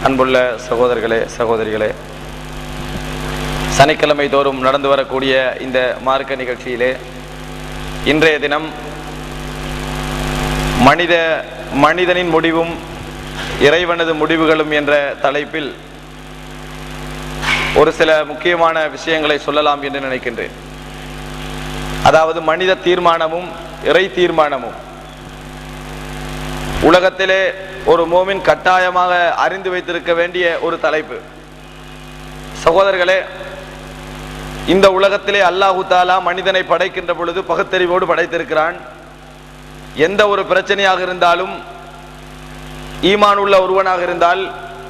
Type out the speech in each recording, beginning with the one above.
அன்புள்ள சகோதரர்களே, சகோதரிகளே, சனிக்கிழமை தோறும் நடந்து வரக்கூடிய இந்த மார்க்க நிகழ்ச்சியிலே இன்றைய தினம் மனிதனின் முடிவும் இறைவனது முடிவுகளும் என்ற தலைப்பில் ஒரு சில முக்கியமான விஷயங்களை சொல்லலாம் என்று நினைக்கின்றேன். அதாவது மனித தீர்மானமும் இறை தீர்மானமும் உலகத்திலே ஒரு மோமின் கட்டாயமாக அறிந்து வைத்திருக்க வேண்டிய ஒரு தலைப்பு. சகோதரர்களே, இந்த உலகத்திலே அல்லாஹு தாலா மனிதனை படைக்கின்ற பொழுது பகுத்தறிவோடு படைத்திருக்கிறான். எந்த ஒரு பிரச்சனையாக இருந்தாலும், ஈமான் உள்ள ஒருவனாக இருந்தால்,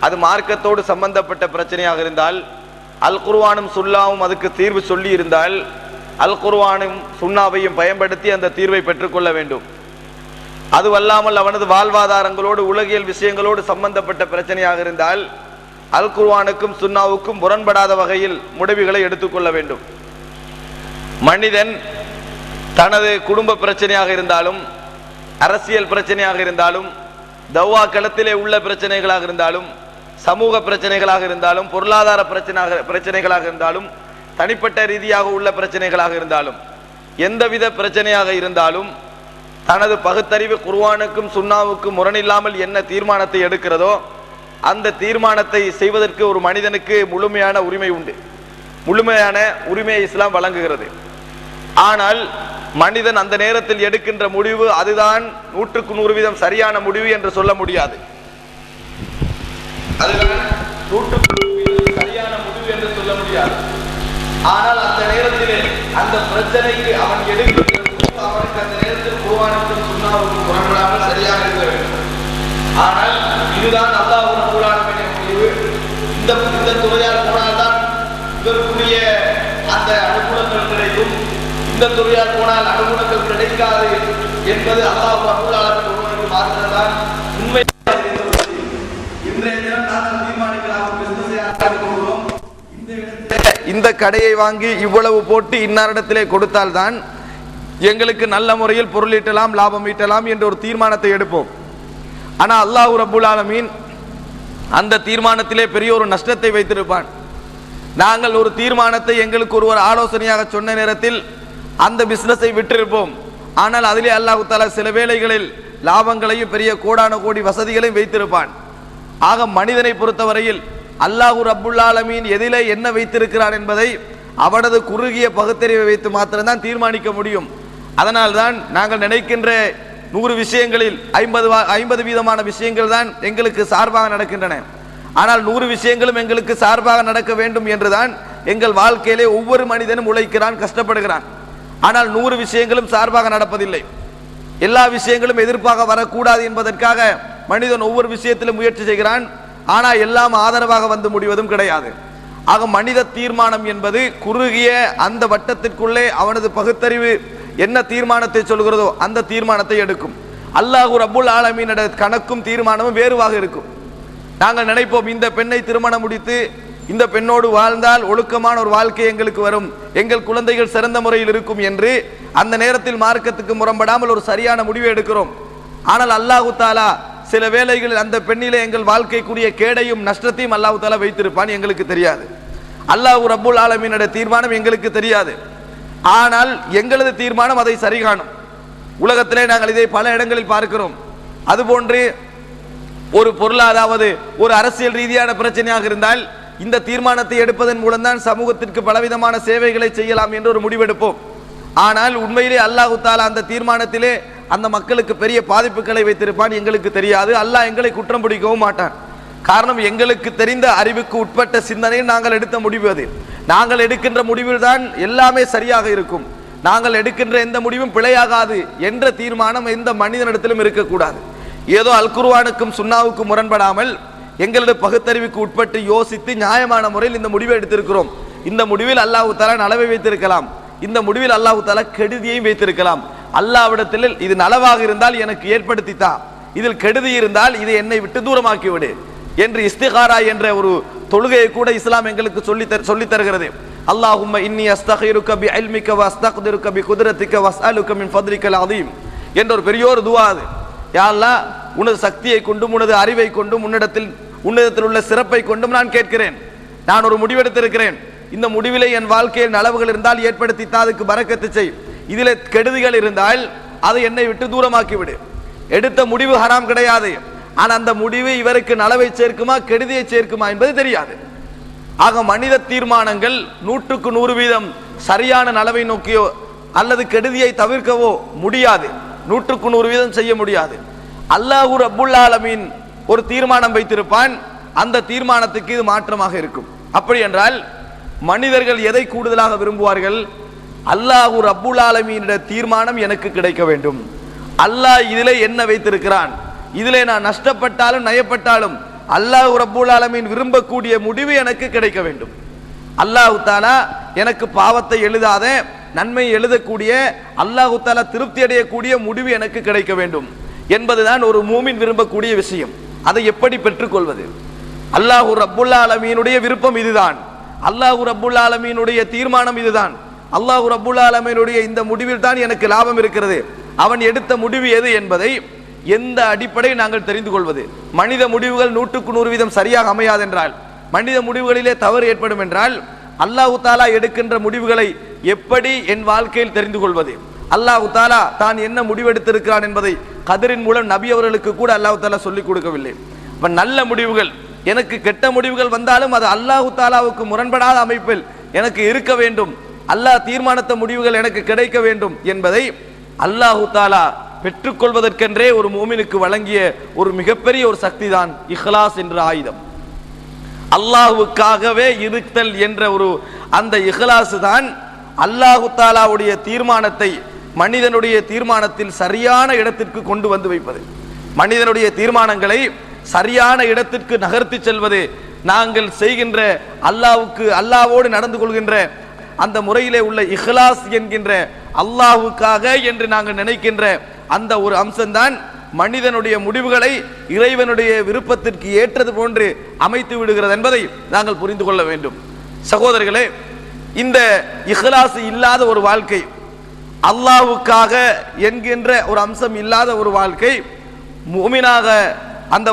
அது மார்க்கத்தோடு சம்பந்தப்பட்ட பிரச்சனையாக இருந்தால், அல் குர்ஆனும் சுன்னாவும் அதுக்கு தீர்வு சொல்லி இருந்தால், அல் குர்ஆனும் சுன்னாவையும் பயன்படுத்தி அந்த தீர்வை பெற்றுக்கொள்ள வேண்டும். அதுவல்லாமல் அவனது வாழ்வாதாரங்களோடு உலகியல் விஷயங்களோடு சம்பந்தப்பட்ட பிரச்சனையாக இருந்தால் அல் குர்ஆனுக்கும் சுன்னாவுக்கும் முரண்படாத வகையில் முடிவுகளை எடுத்துக்கொள்ள வேண்டும். மனிதன் தனது குடும்ப பிரச்சனையாக இருந்தாலும், அரசியல் பிரச்சனையாக இருந்தாலும், தவ்வா களத்திலே உள்ள பிரச்சனைகளாக இருந்தாலும், சமூக பிரச்சனைகளாக இருந்தாலும், பொருளாதார பிரச்சனைகளாக இருந்தாலும், தனிப்பட்ட ரீதியாக உள்ள பிரச்சனைகளாக இருந்தாலும், எந்தவித பிரச்சனையாக இருந்தாலும் தனது பகுத்தறிவு குர்ஆனுக்கும் சுன்னாவுக்கும் முரணில்லாமல் என்ன தீர்மானத்தை எடுக்கிறதோ அந்த தீர்மானத்தை செய்வதற்கு ஒரு மனிதனுக்கு முழுமையான உரிமை உண்டு. முழுமையான உரிமையை இஸ்லாம் வழங்குகிறது. ஆனால் மனிதன் அந்த நேரத்தில் எடுக்கின்ற முடிவு அதுதான் 100% சரியான முடிவு என்று சொல்ல முடியாது. அதுதான் 100% சரியான முடிவு என்று சொல்ல முடியாது. ஆனால் அந்த நேரத்தில் அந்த பிரச்சனைக்கு அவன் எடுக்கின்ற அவனுக்கு அந்த நேரத்தில் குர்ஆனுக்கும் சுன்னாவுக்கும் முரண்படாமல் சரியாக இருக்க வேண்டும். ஆனால் இதுதான் அல்லாஹ் ரப்பல் ஆலமீனின் முடிவு. இந்த துறையால் போனால்தான் இதற்குரிய அந்த அனுகூலங்கள் கிடைக்கும், இந்த துறையால் போனால் அனுகூலங்கள் கிடைக்காது என்பது அல்லாஹ் ரப்பல் ஆலமீன் ஒருவனுக்கு மாத்திரம்தான் உண்மை. இன்றைய தினம் நாங்கள் தீர்மானிக்கலாம், பிசினஸை ஆரம்பிக்கிறோம், இந்த கடையை வாங்கி இவ்வளவு போட்டு இன்னாரிடத்திலே கொடுத்தால்தான் எங்களுக்கு நல்ல முறையில் பொருள் ஈட்டலாம், லாபம் ஈட்டலாம் என்ற ஒரு தீர்மானத்தை எடுப்போம். ஆனால் அல்லாஹ் ரப்பல் ஆலமீன் அந்த தீர்மானத்திலே பெரிய ஒரு நஷ்டத்தை வைத்திருப்பான். நாங்கள் ஒரு தீர்மானத்தை எங்களுக்கு ஒருவர் ஆலோசனையாக சொன்ன நேரத்தில் அந்த பிசினஸை விட்டிருப்போம். ஆனால் அதிலே அல்லாஹ் தஆலா சில வேளைகளில் லாபங்களையும் பெரிய கோடான கோடி வசதிகளையும் வைத்திருப்பான். ஆக மனிதனை பொறுத்தவரையில் அல்லாஹ் ரப்பல் ஆலமீன் எதிலே என்ன வைத்திருக்கிறான் என்பதை அவனது குறுகிய பகுத்தறிவை வைத்து மாத்திரம்தான் தீர்மானிக்க முடியும். அதனால்தான் நாங்கள் நினைக்கின்ற 100 விஷயங்களில் 50% விஷயங்கள் தான் எங்களுக்கு சார்பாக நடக்கின்றன. ஆனால் 100 விஷயங்களும் எங்களுக்கு சார்பாக நடக்க வேண்டும் என்றுதான் எங்கள் வாழ்க்கையிலே ஒவ்வொரு மனிதனும் உழைக்கிறான், கஷ்டப்படுகிறான். ஆனால் 100 விஷயங்களும் சார்பாக நடப்பதில்லை. எல்லா விஷயங்களும் எதிர்ப்பாக வரக்கூடாது என்பதற்காக மனிதன் ஒவ்வொரு விஷயத்திலும் முயற்சி செய்கிறான். ஆனால் எல்லாம் ஆதரவாக வந்து முடிவதும் கிடையாது. ஆக மனித தீர்மானம் என்பது குறுகிய அந்த வட்டத்திற்குள்ளே அவனது பகுத்தறிவு என்ன தீர்மானத்தை சொல்கிறதோ அந்த தீர்மானத்தை எடுக்கும். அல்லாஹ் ரப்பல் ஆலமீனோட கணக்கும் தீர்மானமும் வேறுவாக இருக்கும். நாங்கள் நினைப்போம், இந்த பெண்ணை திருமணம் முடித்து இந்த பெண்ணோடு வாழ்ந்தால் ஒழுக்கமான ஒரு வாழ்க்கை எங்களுக்கு வரும், எங்கள் குழந்தைகள் சிறந்த முறையில் இருக்கும் என்று அந்த நேரத்தில் மார்க்கத்துக்கு முரண்படாமல் ஒரு சரியான முடிவை எடுக்கிறோம். ஆனால் அல்லாஹ் தஆலா சில வேளைகளில் அந்த பெண்ணிலே எங்கள் வாழ்க்கைக்குரிய கேடையும் நஷ்டத்தையும் அல்லாஹ் தஆலா வைத்திருப்பான், எங்களுக்கு தெரியாது. அல்லாஹ் ரப்பல் ஆலமீனோட தீர்மானம் எங்களுக்கு தெரியாது. ஆனால் எங்களது தீர்மானம் அதை சரி காணும். உலகத்திலே நாங்கள் இதை பல இடங்களில் பார்க்கிறோம். அதுபோன்று ஒரு பொருளாதாவது ஒரு அரசியல் ரீதியான பிரச்சனையாக இருந்தால் இந்த தீர்மானத்தை எடுப்பதன் மூலம்தான் சமூகத்திற்கு பலவிதமான சேவைகளை செய்யலாம் என்று ஒரு முடிவெடுப்போம். ஆனால் உண்மையிலே அல்லாஹ் தஆலா அந்த தீர்மானத்திலே அந்த மக்களுக்கு பெரிய பாதிப்புகளை வைத்திருப்பான், எங்களுக்கு தெரியாது. அல்லாஹ் எங்களை குற்றம் பிடிக்கவும் மாட்டான். காரணம், எங்களுக்கு தெரிந்த அறிவுக்கு உட்பட்ட சிந்தனையில் நாங்கள் எடுத்த முடிவு அது. நாங்கள் எடுக்கின்ற முடிவில் தான் எல்லாமே சரியாக இருக்கும். நாங்கள் எடுக்கின்ற எந்த முடிவும் பிழையாகாது என்ற தீர்மானம் எந்த மனிதனிடத்திலும் இருக்கக்கூடாது. ஏதோ அல் குர்ஆனுக்கும் சுன்னாவுக்கும் முரண்படாமல் எங்களது பகுத்தறிவுக்கு உட்பட்டு யோசித்து நியாயமான முறையில் இந்த முடிவை எடுத்திருக்கிறோம். இந்த முடிவில் அல்லாஹ் தஆலா நலவை வைத்திருக்கலாம், இந்த முடிவில் அல்லாஹ் தஆலா கெடுதியையும் வைத்திருக்கலாம். அல்லாஹ்விடத்தில் இது நலவாக இருந்தால் எனக்கு ஏற்படுத்தித்தா, இதில் கெடுதி இருந்தால் இதை என்னை விட்டு தூரமாக்கி விடு என்று இஸ்திகாரா என்ற ஒரு தொழுகையை கூட இஸ்லாம் எங்களுக்கு சொல்லி தருகிறது. அல்லாஹும்ம இன்னி அஸ்தகிருக பி இல்மிக வ அஸ்தக்திருக பி குத்ரத்திக வ அஸ்அலுக மின் ஃபத்லிகல் அதீம் என்ற ஒரு பெரிய ஒரு துஆ அது. யா அல்லாஹ், உனது சக்தியை கொண்டும் உனது அறிவை கொண்டும் உன்னிடத்தில் உன்னதத்தில் உள்ள சிறப்பை கொண்டும் நான் கேட்கிறேன். நான் ஒரு முடிவெடுத்திருக்கிறேன். இந்த முடிவிலே என் வாழ்க்கையில் நலவுகள் இருந்தால் ஏற்படுத்தி அதுக்கு பரக்கத்து செய். இதில் கெடுதிகள் இருந்தால் அதை என்னை விட்டு தூரமாக்கி விடு. எடுத்த முடிவு ஹராம் கிடையாது. ஆனால் அந்த முடிவு இவருக்கு நலவை சேர்க்குமா கெடுதியை சேர்க்குமா என்பது தெரியாது. ஆக மனித தீர்மானங்கள் 100% சரியான நலவை நோக்கியோ அல்லது கெடுதியை தவிர்க்கவோ முடியாது. 100% செய்ய முடியாது. அல்லாஹ் ரப்புல் ஆலமீன் ஒரு தீர்மானம் வைத்திருப்பான். அந்த தீர்மானத்துக்கு இது மாற்றமாக இருக்கும். அப்படி என்றால் மனிதர்கள் எதை கூடுதலாக விரும்புவார்கள்? அல்லாஹ் ரப்புல் ஆலமீனுடைய தீர்மானம் எனக்கு கிடைக்க வேண்டும். அல்லாஹ் இதிலே என்ன வைத்திருக்கிறான், இதிலே நான் நஷ்டப்பட்டாலும் நயப்பட்டாலும் அல்லாஹ் ரப்புல் ஆலமீன் விரும்பக்கூடிய முடிவு எனக்கு கிடைக்க வேண்டும். அல்லாஹ் தஆலா எனக்கு பாவத்தை எழுதாத நன்மை எழுதக்கூடிய, அல்லாஹ் தஆலா திருப்தி அடையக்கூடிய முடிவு எனக்கு கிடைக்க வேண்டும் என்பதுதான் ஒரு மூமின் விரும்பக்கூடிய விஷயம். அதை எப்படி பெற்றுக்கொள்வது? அல்லாஹ் ரப்புல் ஆலமீனுடைய விருப்பம் இதுதான். அல்லாஹ் ரப்புல் ஆலமீனுடைய தீர்மானம் இதுதான். அல்லாஹ் ரப்புல் ஆலமீனுடைய இந்த முடிவில் தான் எனக்கு லாபம் இருக்கிறது. அவன் எடுத்த முடிவு எது என்பதை எந்த அடிப்படையில் நாங்கள் தெரிந்து கொள்வது? மனித முடிவுகள் 100% சரியாக அமையாது என்றால், மனித முடிவுகளிலே தவறு ஏற்படும் என்றால், அல்லாஹ் தஆலா எடுக்கின்ற முடிவுகளை எப்படி என் வாழ்க்கையில் தெரிந்து கொள்வது? அல்லாஹ் தஆலா தான் என்ன முடிவெடுத்திருக்கிறான் என்பதை கதிரின் மூலம் நபி அவர்களுக்கு கூட அல்லாஹ் தஆலா சொல்லிக் கொடுக்கவில்லை. இப்ப நல்ல முடிவுகள், எனக்கு கெட்ட முடிவுகள் வந்தாலும் அது அல்லாஹ் தஆலாவுக்கு முரண்படாத அமைப்பில் எனக்கு இருக்க வேண்டும். அல்லாஹ் தீர்மானித்த முடிவுகள் எனக்கு கிடைக்க வேண்டும் என்பதை அல்லாஹ் தஆலா பெற்றுக்கொள்வதற்கென்றே ஒரு மூமினுக்கு வழங்கிய ஒரு மிகப்பெரிய ஒரு சக்தி தான் இஹ்லாஸ் என்ற ஆயுதம். அல்லாஹ்வுக்காகவே இருத்தல் என்ற ஒரு அந்த இஹ்லாஸ் தான் அல்லாஹ் தஆலாவுடைய தீர்மானத்தை மனிதனுடைய தீர்மானத்தில் சரியான இடத்திற்கு கொண்டு வந்து வைப்பது. மனிதனுடைய தீர்மானங்களை சரியான இடத்திற்கு நகர்த்தி செல்வது நாங்கள் செய்கின்ற அல்லாஹ்வோடு நடந்து கொள்கின்ற அந்த முறையிலே உள்ள இஹ்லாஸ் என்கின்ற அல்லாஹ்வுக்காக என்று நாங்கள் நினைக்கின்ற அந்த ஒரு அம்சம்தான் மனிதனுடைய முடிவுகளை இறைவனுடைய விருப்பத்திற்கு ஏற்றது போன்று அமைத்து விடுகிறது என்பதை நாங்கள் புரிந்து கொள்ள வேண்டும். சகோதரர்களே, இந்த இஹ்லாஸ் இல்லாத ஒரு வாழ்க்கை, அல்லாஹ்வுக்காக என்கின்ற ஒரு அம்சம் இல்லாத ஒரு வாழ்க்கை, மூமினாக அந்த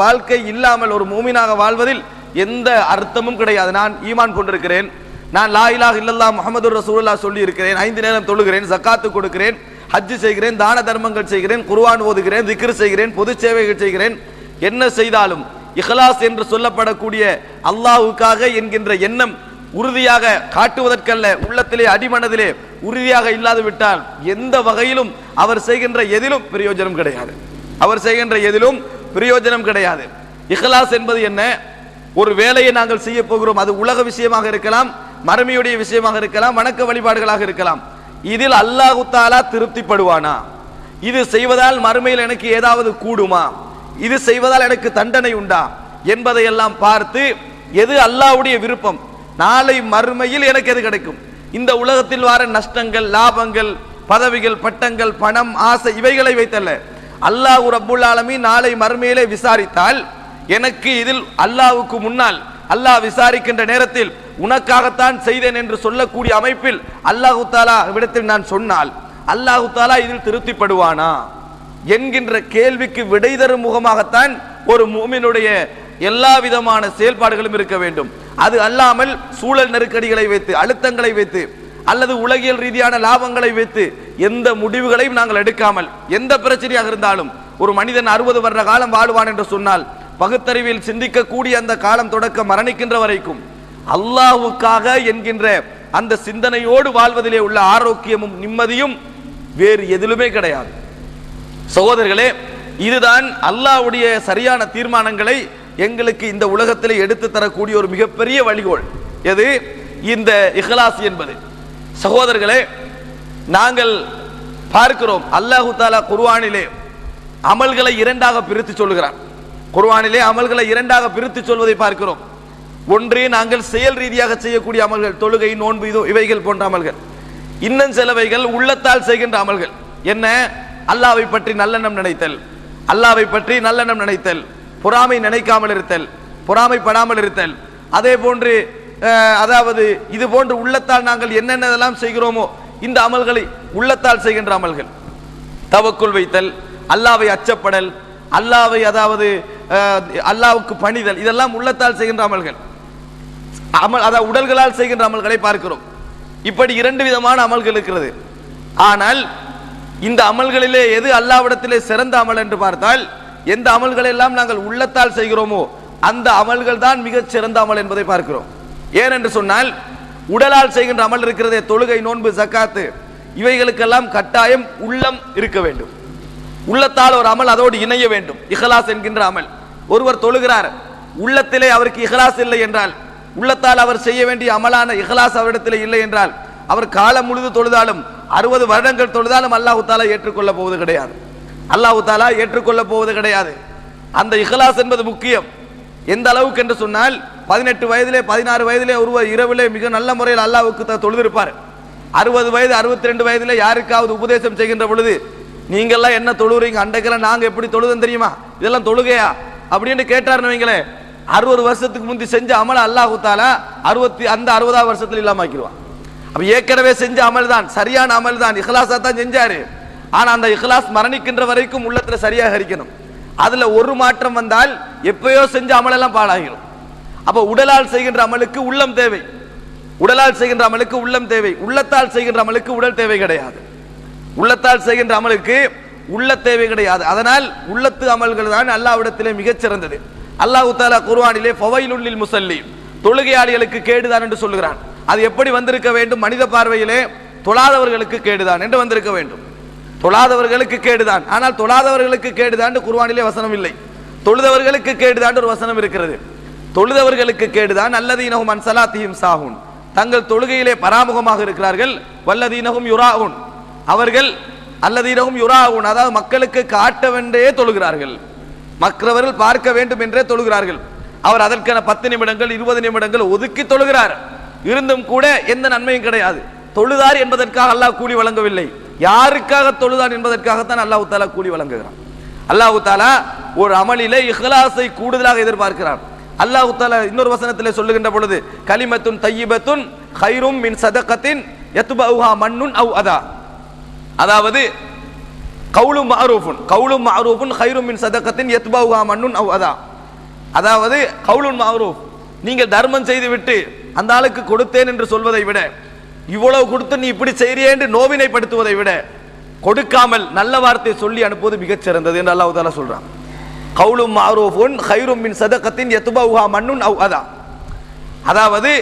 வாழ்க்கை இல்லாமல் ஒரு மூமினாக வாழ்வதில் எந்த அர்த்தமும் கிடையாது. நான் ஈமான் கொண்டிருக்கிறேன், நான் லா இலாஹ இல்லல்லாஹ் முஹம்மதுர் ரசூலுல்லாஹ் சொல்லி இருக்கிறேன், 5 நேரம் தொழுகிறேன், ஜக்காத்து கொடுக்கிறேன், ஹஜ் செய்கிறேன், தான தர்மங்கள் செய்கிறேன், குர்ஆன் ஓதுகிறேன், திக்ர் செய்கிறேன், பொது சேவைகள் செய்கிறேன், என்ன செய்தாலும் இஹ்லாஸ் என்று சொல்லப்படக்கூடிய அல்லாஹ்வுக்காக என்கின்ற எண்ணம் உறுதியாக காட்டுவதற்கல்ல, உள்ளத்திலே அடிமனதிலே உறுதியாக இல்லாது விட்டால் எந்த வகையிலும் அவர் செய்கின்ற எதிலும் பிரயோஜனம் கிடையாது. அவர் செய்கின்ற எதிலும் பிரயோஜனம் கிடையாது. இஹ்லாஸ் என்பது என்ன? ஒரு வேலையை நாங்கள் செய்ய போகிறோம், அது உலக விஷயமாக இருக்கலாம், மறுமையுடைய விஷயமாக இருக்கலாம், வணக்க வழிபாடுகளாக இருக்கலாம். இதில் அல்லாஹ் தஆலா திருப்திப்படுவானா? இது செய்வதால் மறுமையில் எனக்கு ஏதாவது கூடுமா? இது செய்வதால் எனக்கு தண்டனை உண்டா என்பதையெல்லாம் பார்த்து எது அல்லாஹ்வுடைய விருப்பம், நாளை மறுமையில் எனக்கு எது கிடைக்கும், இந்த உலகத்தில் வர நஷ்டங்கள், லாபங்கள், பதவிகள், பட்டங்கள், பணம், ஆசை இவைகளை வைத்தல்ல, அல்லாஹ் ரப்புல் ஆலமீன் நாளை மறுமையிலே விசாரித்தால் எனக்கு இதில் அல்லாஹ்வுக்கு முன்னால் அல்லாஹ் விசாரிக்கின்ற நேரத்தில் உனக்காகத்தான் செய்தேன் என்று சொல்லக்கூடிய அமைப்பில் அல்லாஹ் தஆலா விடத்தில் நான் சொன்னால் அல்லாஹ் தஆலா இதில் திருப்திப்படுவானா என்கின்ற கேள்விக்கு விடை தரும் முகமாகத்தான் ஒரு முஃமினுடைய எல்லா விதமான செயல்பாடுகளும் இருக்க வேண்டும். அது அல்லாமல் சூழல் நெருக்கடிகளை வைத்து, அழுத்தங்களை வைத்து, அல்லது உலகியல் ரீதியான லாபங்களை வைத்து எந்த முடிவுகளையும் நாங்கள் எடுக்காமல், எந்த பிரச்சனையாக இருந்தாலும் ஒரு மனிதன் 60 வருட காலம் வாழ்வான் என்று சொன்னால் பகுத்தறிவில் சிந்திக்கக்கூடிய அந்த காலம் தொடக்க மரணிக்கின்ற வரைக்கும் அல்லாஹ்வுக்காக என்கின்ற அந்த சிந்தனையோடு வாழ்வதிலே உள்ள ஆரோக்கியமும் நிம்மதியும் வேறு எதிலுமே கிடையாது. சகோதரர்களே, இதுதான் அல்லாஹ்வுடைய சரியான தீர்மானங்களை எங்களுக்கு இந்த உலகத்திலே எடுத்து தரக்கூடிய ஒரு மிகப்பெரிய வழிகோல். எது? இந்த இஹ்லாஸ் என்பது. சகோதரர்களே, நாங்கள் பார்க்கிறோம் அல்லாஹ் தஆலா குர்ஆனிலே அமல்களை இரண்டாக பிரித்து சொல்கிறார். குர்ஆனிலே அமல்களை இரண்டாக பிரித்து சொல்வதை பார்க்கிறோம். ஒன்று நாங்கள் செயல் ரீதியாக செய்யக்கூடிய அமல்கள், தொழுகை, நோன்பு, இவைகள் போன்ற அமல்கள். இன்னும் சிலவைகள் உள்ளத்தால் செய்கின்ற அமல்கள். என்ன? அல்லாஹ்வை பற்றி நல்லெண்ணம் நினைத்தல், அல்லாஹ்வை பற்றி நல்லெண்ணம் நினைத்தல், பொறாமை நினைக்காமல் இருத்தல், பொறாமைப்படாமல் இருத்தல், அதே போன்று அதாவது இது போன்று உள்ளத்தால் நாங்கள் என்னென்னதெல்லாம் செய்கிறோமோ இந்த அமல்களை உள்ளத்தால் செய்கின்ற அமல்கள். தவக்குல் வைத்தல், அல்லாஹ்வை அச்சப்படல், அல்லாவை அதாவது அல்லாவுக்கு பணிதல், இதெல்லாம் உள்ளத்தால் செய்கின்ற அமல்கள். அதாவது உடல்களால் செய்கின்ற அமல்களை பார்க்கிறோம். இப்படி இரண்டு விதமான அமல்கள் இருக்கிறது. ஆனால் இந்த அமல்களிலே எது அல்லாஹ்விடத்திலே சிறந்த அமல் என்று பார்த்தால், எந்த அமல்களை எல்லாம் நாங்கள் உள்ளத்தால் செய்கிறோமோ அந்த அமல்கள் தான் மிகச் சிறந்த அமல் என்பதை பார்க்கிறோம். ஏனென்று சொன்னால், உடலால் செய்கின்ற அமல் இருக்கிறதே, தொழுகை, நோன்பு, ஜக்காத்து, இவைகளுக்கெல்லாம் கட்டாயம் உள்ளம் இருக்க வேண்டும். உள்ளத்தால் ஒரு அமல் அதோடு இணைய வேண்டும். இஹ்லாஸ் என்கின்ற அமல். ஒருவர் தொழுகிறார், உள்ளத்திலே அவருக்கு இஹ்லாஸ் இல்லை என்றால், உள்ளத்தால் அவர் செய்ய வேண்டிய அமலான இஹ்லாஸ் அவரிடத்திலே இல்லை என்றால், அவர் காலம் முழுது தொழுதாலும் 60 வருடங்கள் தொழுதாலும் அல்லாஹ் தஆலா ஏற்றுக்கொள்ள போவது கிடையாது. அல்லாஹ் தஆலா ஏற்றுக்கொள்ள போவது கிடையாது. அந்த இஹ்லாஸ் என்பது முக்கியம். எந்த அளவுக்கு என்று சொன்னால், 18 வயதிலே 16 வயதிலே ஒருவர் இரவிலே மிக நல்ல முறையில் அல்லாஹ்வுக்கு தொழுதிருப்பார். 60 வயது 62 வயதிலே யாருக்காவது உபதேசம் செய்கின்ற பொழுது, நீங்கள்லாம் என்ன தொழுகிறீங்க, அன்றைக்கெல்லாம் நாங்கள் எப்படி தொழுதும் தெரியுமா, இதெல்லாம் தொழுகையா அப்படின்னு கேட்டார்னு வைங்களே, 60 வருஷத்துக்கு முந்தி செஞ்ச அமல் அல்லாஹ் தஆலா 60வது வருஷத்துல இல்லாம ஆக்கிடுவான். அப்ப ஏற்கனவே செஞ்ச அமல் தான், சரியான அமல் தான், இஹ்லாஸா தான் செஞ்சாரு. ஆனா அந்த இஹ்லாஸ் மரணிக்கின்ற வரைக்கும் உள்ளத்துல சரியாக இருக்கணும். அதுல ஒரு மாற்றம் வந்தால் எப்பயோ செஞ்ச அமலெல்லாம் பாழாகிடும். அப்ப உடலால் செய்கின்ற அமலுக்கு உள்ளம் தேவை, உடலால் செய்கின்ற அமலுக்கு உள்ளம் தேவை. உள்ளத்தால் செய்கின்ற அமலுக்கு உடல் தேவை கிடையாது. உள்ளத்தால் செய்கின்ற அமலுக்கு உள்ள தேவை கிடையாது. அதனால் உள்ளத்து அமல்கள் தான் அல்லாஹ்விடத்திலே மிகச் சிறந்தது. அல்லாஹ் தஆலா குர்ஆனிலே ஃபவைலுல் லில் முஸல்லீன், தொழுகையாளிகளுக்கு கேடுதான் என்று சொல்கிறான். அது எப்படி வந்திருக்க வேண்டும்? மனித பார்வையிலே தொழாதவர்களுக்கு கேடுதான் என்று வந்திருக்க வேண்டும். தொழாதவர்களுக்கு கேடுதான். ஆனால் தொழாதவர்களுக்கு கேடுதான் குர்ஆனிலே வசனம் இல்லை. தொழுதவர்களுக்கு கேடுதான் ஒரு வசனம் இருக்கிறது. தொழுதவர்களுக்கு கேடுதான். அல்லதீனஹும் அன் ஸலாத்திஹிம் சாஹூன், தங்கள் தொழுகையிலே பராமுகமாக இருக்கிறார்கள். வல்லதீனஹும் யுராஊன், அவர்கள் அல்லதீனஹும் யுராஊன், அதாவது மக்களுக்கு காட்ட வேண்டே தொழுகிறார்கள், மற்றவர்கள் பார்க்க வேண்டும் என்றே தொழுகிறார்கள். அவர் அதற்கான 10 நிமிடங்கள் 20 நிமிடங்கள் ஒதுக்கி தொழுகிறார். இருந்தும் கூட எந்த நன்மையும் கிடையாது. தொழுதார் என்பதற்காக அல்லாஹ் கூலி வழங்கவில்லை, யாருக்காக தொழுதார் என்பதற்காகத்தான் அல்லாஹ் தஆலா கூலி வழங்குகிறான். அல்லாஹ் தஆலா ஒரு அமலிலே இஹ்லாஸை கூடுதலாக எதிர்பார்க்கிறார். அல்லாஹ் தஆலா இன்னொரு வசனத்திலே சொல்லுகின்ற பொழுது, கலிமத்துன் தய்யிபத்துன் கைரும் மின் சதகத்தின் யத்பஉஹா மன்னுன் அவ் அதா, அதாவது கவுலும் மஅரூஃபுன் கைரும் மின் சதகத்தின் யத்பஉஹா மன்னுன் அவ் அதா, அதாவது கவுலுன் மஅரூஃப், நீங்கள் தர்மம் செய்து விட்டு அந்த ஆளுக்கு கொடுத்தேன் என்று சொல்வதை விட, இவ்வளவு கொடுத்து நீ இப்படி செய்றியே என்று நோவினைப்படுத்துவதை விட, கொடுக்காமல் நல்ல வார்த்தை சொல்லி அனுப்புவது மிகச் சிறந்தது என்று அல்லாஹ் தஆலா சொல்றான். கவுலும் மஅரூஃபுன் கைரும் மின் சதகத்தின் யத்பஉஹா மன்னுன் அவ் அதா, அதாவது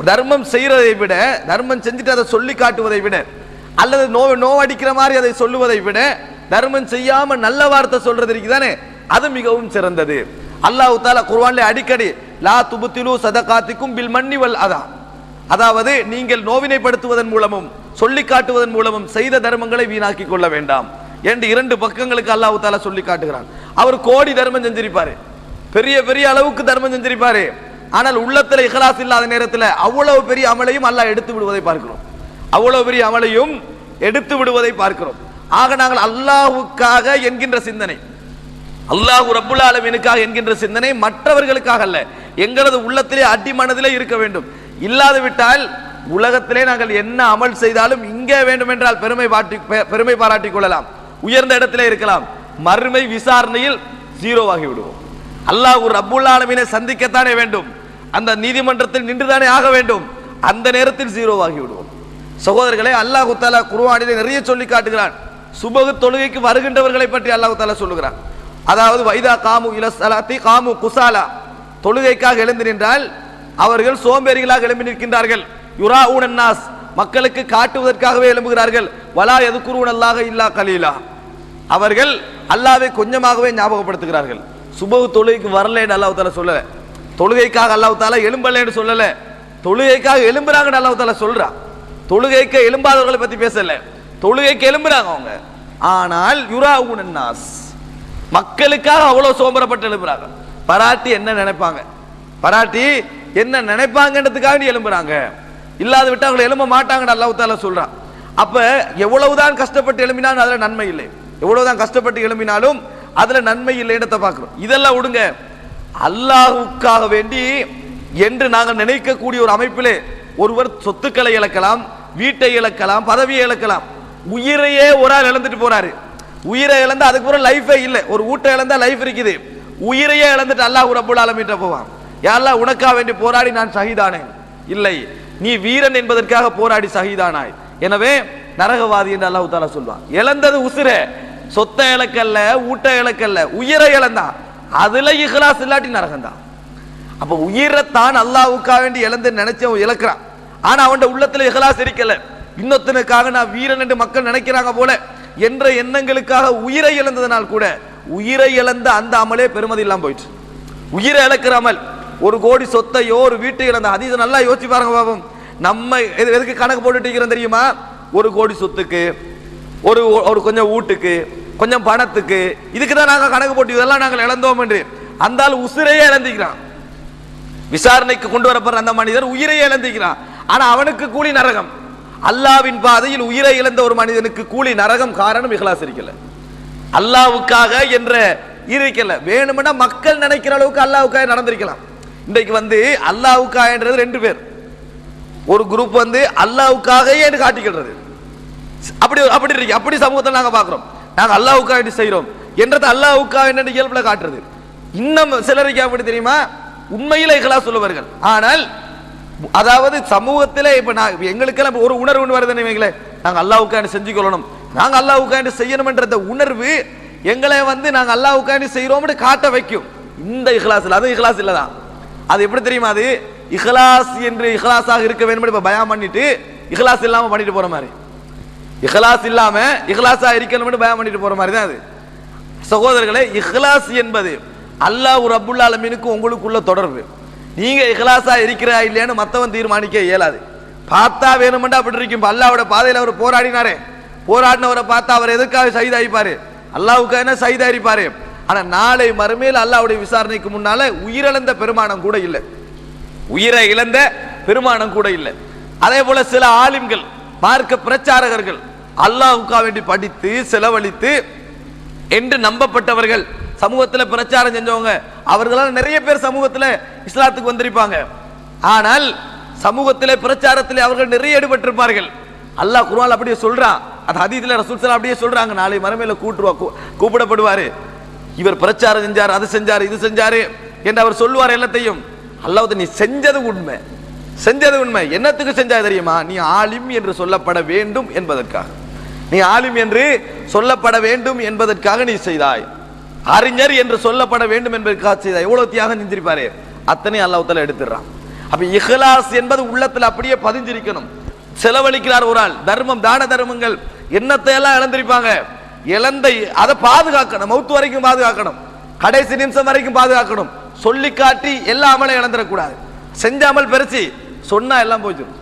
தர்மம் செய்யறதை விட, தர்மம் செஞ்சுட்டு அதை சொல்லி காட்டுவதை விட, அல்லது நோவடிக்கிற மாதிரி அதை சொல்லுவதை விட, தர்மம் செய்யாம நல்ல வார்த்தை சொல்றது இருக்குதானே, அது மிகவும் சிறந்தது. அல்லாஹ் தஆலா குர்ஆனிலே அடிக்கடி லா துப்திலு சதகாத்திக்கும் பில் மன்னி வல் அதா, அதாவது நீங்கள் நோவினைப்படுத்துவதன் மூலமும் சொல்லி காட்டுவதன் மூலமும் செய்த தர்மங்களை வீணாக்கி கொள்ள வேண்டாம் என்று 2 பக்கங்களுக்கு அல்லாஹ் தஆலா சொல்லி காட்டுகிறான். அவர் கோடி தர்மம் செஞ்சிருப்பாரு, பெரிய பெரிய அளவுக்கு தர்மம் செஞ்சிருப்பாரு, ஆனால் உள்ளத்துல இஹ்லாஸ் இல்லாத நேரத்தில் அவ்வளவு பெரிய அமலையும் அல்லாஹ் எடுத்து விடுவதை பார்க்கிறோம். அவ்வளவு பெரிய அமலையும் எடுத்து விடுவதை பார்க்கிறோம். ஆக நாங்கள் அல்லாஹ்வுக்காக என்கின்ற சிந்தனை, அல்லாஹ் ரப்புல் ஆலமீனுக்காக என்கின்ற சிந்தனை மற்றவர்களுக்காக அல்ல, எங்களது உள்ளத்திலே அடி மனதிலே இருக்க வேண்டும். இல்லாது விட்டால் உலகத்திலே நாங்கள் என்ன அமல் செய்தாலும் இங்கே வேண்டும் என்றால் பெருமை பாராட்டிக் கொள்ளலாம், உயர்ந்த இடத்திலே இருக்கலாம், மறுமை விசாரணையில் ஜீரோவாகி விடுவோம். அல்லாஹ் ரப்புல் ஆலமீனை சந்திக்கத்தானே வேண்டும், அந்த நீதிமன்றத்தில் நின்றுதானே ஆக வேண்டும், அந்த நேரத்தில் ஜீரோவாகி விடுவோம். சகோதரர்களே, அல்லாஹ் தஆலா குர்ஆனிலே நிறைய சொல்லி காட்டுகிறான். சுபஹ் தொழுகைக்கு வருகின்றவர்களை பற்றி அல்லாஹ் தஆலா சொல்லுகிறான். அதாவது வைதா காமு இலஸ்ஸலாத்தி காமு குசாலா, தொழுகைக்காக எழுந்து நின்றால் அவர்கள் சோம்பேறிகளாக எழும்பி நிற்கின்றார்கள். யுராஊனன் நாஸ், மக்களுக்கு காட்டுவதற்காகவே எழும்புகிறார்கள். வலா யذ்குரூனல்லாஹ இல்லா கலீலா, அவர்கள் அல்லாஹ்வை கொஞ்சமாகவே ஞாபகப்படுத்துகிறார்கள். சுபஹ் தொழுகைக்கு வரலன்னு அல்லாஹ் தஆலா சொல்லல, தொழுகைக்காக அல்லாஹ் தஆலா எழும்பலன்னு சொல்லல, தொழுகைக்காக எழும்புறாங்கன்னு அல்லாஹ் தஆலா சொல்றான். தொழுகைக்கு எழும்பாதவர்களை பத்தி பேசல, தொழுகைக்கு எழும்புறாங்க அவங்க. ஆனால் யுராஊனன் நாஸ், மக்களுக்காக அவ்வளவு சோம்பரப்பட்டு எழுப்புறாங்க. பராட்டி என்ன நினைப்பாங்க, பராட்டி என்ன நினைப்பாங்கன்றதுக்காக எழும்புறாங்க, இல்லாத விட்டு அவங்க எழும்ப மாட்டாங்கன்னு அல்லாஹ் தஆலா சொல்றான். அப்ப எவ்வளவுதான் கஷ்டப்பட்டு எழும்பினாலும் அதுல நன்மை இல்லை, எவ்வளவுதான் கஷ்டப்பட்டு எழும்பினாலும் அதுல நன்மை இல்லைன்றத பார்க்கிறோம். இதெல்லாம் விடுங்க, அல்லாஹ்வுக்காக வேண்டி என்று நாங்கள் நினைக்கக்கூடிய ஒரு அமைப்பிலே ஒருவர் சொத்துக்களை இழக்கலாம், வீட்டை இழக்கலாம், பதவியை இழக்கலாம், உயிரையே ஒரு ஆள் இழந்துட்டு போறாரு. உயிரை இழந்தா அதுக்கு பிறகு லைஃபே இல்லை. ஒரு ஊட்டை இழந்தா லைஃப் இருக்குது, உயிரையே இழந்துட்டு அல்லாஹ் ரப்புல் ஆலமீன் போவான். யா அல்லாஹ் உனக்காக வேண்டி போராடி நான் ஷஹீதானேன். இல்லை, நீ வீரன் என்பதற்காக போராடி ஷஹீதானாய். எனவே நரகவாதி என்று அல்லாஹ் தஆலா சொல்வான். இழந்தது உசுர, சொத்தை இழக்கல்ல, ஊட்டை இழக்கல்ல, உயிரை இழந்தான். அதுல இஹ்லாஸ் இல்லாட்டி நரகம்தான். அப்ப உயிரைத்தான் அல்லாஹ்வுக்காக வேண்டி இழந்து நினைச்சவன் இழக்கிறான். ஆனா அவன் உள்ளத்துல இஹ்லாஸ் இருக்கல. இன்னொருத்தனுக்காக நான் வீரன் என்று மக்கள் நினைக்கிறாங்க போல என்ற எண்ணங்களுக்காக உயிரை இழந்ததனால் கூட உயிரை இழந்த அந்த அமலே பெருமதி இல்லாம போயிட்டு. உயிரை இழக்கிற அமல், 1 கோடி சொத்தையோ ஒரு வீட்டை இழந்த ஹதீஸை நல்லா யோசிச்சு பாருங்க பாபம். நம்ம எதுக்கு கணக்கு போட்டுட்டு இருக்கிறோம் தெரியுமா? 1 கோடி சொத்துக்கு, ஒரு கொஞ்சம் வீட்டுக்கு, கொஞ்சம் பணத்துக்கு, இதுக்கு தான் நாங்க கணக்கு போட்டு இதெல்லாம் நாங்கள் இழந்தோம் என்று. அந்த ஆள் உசிரையே இழந்திக்கிறான். விசாரணைக்கு கொண்டு வரப்படுற அந்த மனிதர் உயிரையே இழந்திக்கிறான். ஆனா அவனுக்கு கூலி நரகம். அல்லாவின் பாதையில் உயிரை இழந்த ஒரு மனிதனுக்கு கூலி நரகம். காரணம் இஹ்லாஸ் இருக்கல, அல்லாவுக்காக என்ற இருக்கல. வேணும்னா மக்கள் நினைக்கிற அளவுக்கு அல்லாவுக்காக நடந்திருக்கலாம். இன்றைக்கு அல்லாவுக்காகன்றது 2 பேர். ஒரு குரூப் அல்லாவுக்காக காட்டிக்கிறது. அப்படி இருக்கு. அப்படி சமூகத்தில் நாங்க பாக்குறோம். நாங்க அல்லாவுக்காக செய்யறோம் என்றது அல்லாவுக்காக என்ன இயல்புல காட்டுறது. இன்னும் சிலருக்கு அப்படி தெரியுமா? உண்மையில இஹ்லாஸ் உள்ளவர்கள். ஆனால் அதாவது சமூகத்திலே இப்ப எங்களுக்கெல்லாம் ஒரு உணர்வு வருதுன்னு வைங்களேன், நாங்க அல்லாவுக்காக செஞ்சுக்கொள்ளணும், நாங்க அல்லாவுக்காக செய்யணும் என்ற உணர்வு எங்களை நாங்க அல்லாவுக்காக செய்யறோம்னு காட்ட வைக்கும். இந்த இஹ்லாஸ் இல்ல, அது இஹ்லாஸ் இல்லதான். அது எப்படி தெரியுமா? அது இஹ்லாஸ் என்று இஹ்லாஸாக இருக்க வேண்டும் இப்ப பயான் பண்ணிட்டு இஹ்லாஸ் இல்லாம பண்ணிட்டு போற மாதிரி, இஹ்லாஸ் இல்லாம இஹ்லாஸா இருக்கணும்னு பயான் பண்ணிட்டு போற மாதிரி தான் அது. சகோதரர்களே, இஹ்லாஸ் என்பது அல்லாஹ் ரப்புல் ஆலமீனுக்கு உங்களுக்குள்ள தொடர்பு. நீங்க இஹ்லாஸா இருக்கிறா இல்லையான்னு மத்தவன் தீர்மானிக்க இயலாது. பார்த்தா வேணுமெண்டா அப்படி இருக்கும். அல்லாஹ்வோட பாதையில் அவர் போராடினாரே, போராடினவரை பார்த்தா அவர் எதுக்காக ஷஹீதாயிப்பாரு? அல்லாஹ்வுக்காக என்ன ஷஹீதாயிருப்பாரு? ஆனா நாளை மறுமையில் அல்லாஹ்வுடைய விசாரணைக்கு முன்னால உயிரிழந்த பெருமானம் கூட இல்லை, உயிரை இழந்த பெருமானம் கூட இல்லை. அதே போல சில ஆலிம்கள், மார்க்க பிரச்சாரகர்கள், அல்லாஹ்வுக்காக வேண்டி படித்து செலவழித்து என்று நம்பப்பட்டவர்கள், சமூகத்தில் பிரச்சாரம் செஞ்சவங்க, அவர்களால் நிறைய பேர் சமூகத்தில் இஸ்லாத்துக்கு வந்திருப்பாங்க. ஆனால் சமூகத்திலே பிரச்சாரத்திலே அவர்கள் நிறைய ஈடுபட்டிருப்பார்கள். அல்லாஹ் குர்ஆன்ல அப்படியே சொல்றான், அது ஹதீஸ்ல ரசூல் ஸல்லல்லாஹு அப்படியே சொல்றாங்க, நாளை மறுமையில கூப்பிடப்படுவாரு, இவர் பிரச்சாரம் செஞ்சார், அது செஞ்சாரு, இது செஞ்சாரு என்று அவர் சொல்லுவார். எல்லாத்தையும் அல்லாஹ் நீ செஞ்சது உண்மை, செஞ்சது உண்மை, என்னத்துக்கு செஞ்சா தெரியுமா? நீ ஆலிம் என்று சொல்லப்பட வேண்டும் என்பதற்காக, நீ ஆலிம் என்று சொல்லப்பட வேண்டும் என்பதற்காக நீ செய்தாய், அறிஞர் என்று சொல்லப்பட வேண்டும் என்பதற்காக செய்தாய். எவ்வளவு தியாகம் செஞ்சிருப்பாரு, அத்தனை அல்லாஹ் தஆலா எடுத்துறான். அப்ப இஹ்லாஸ் என்பது உள்ளத்துல அப்படியே பதிஞ்சிருக்கணும். செலவழிக்கிறார் ஒரு ஆள், தர்மம், தான தர்மங்கள், என்னத்தை எல்லாம் இழந்திருப்பாங்க, இழந்த அதை பாதுகாக்கணும், மௌத்து வரைக்கும் பாதுகாக்கணும், கடைசி நிமிஷம் வரைக்கும் பாதுகாக்கணும். சொல்லி காட்டி எல்லா அமலையும் இழந்துடக்கூடாது. செஞ்சாமல் பெருசி சொன்னா எல்லாம் போயிடும்,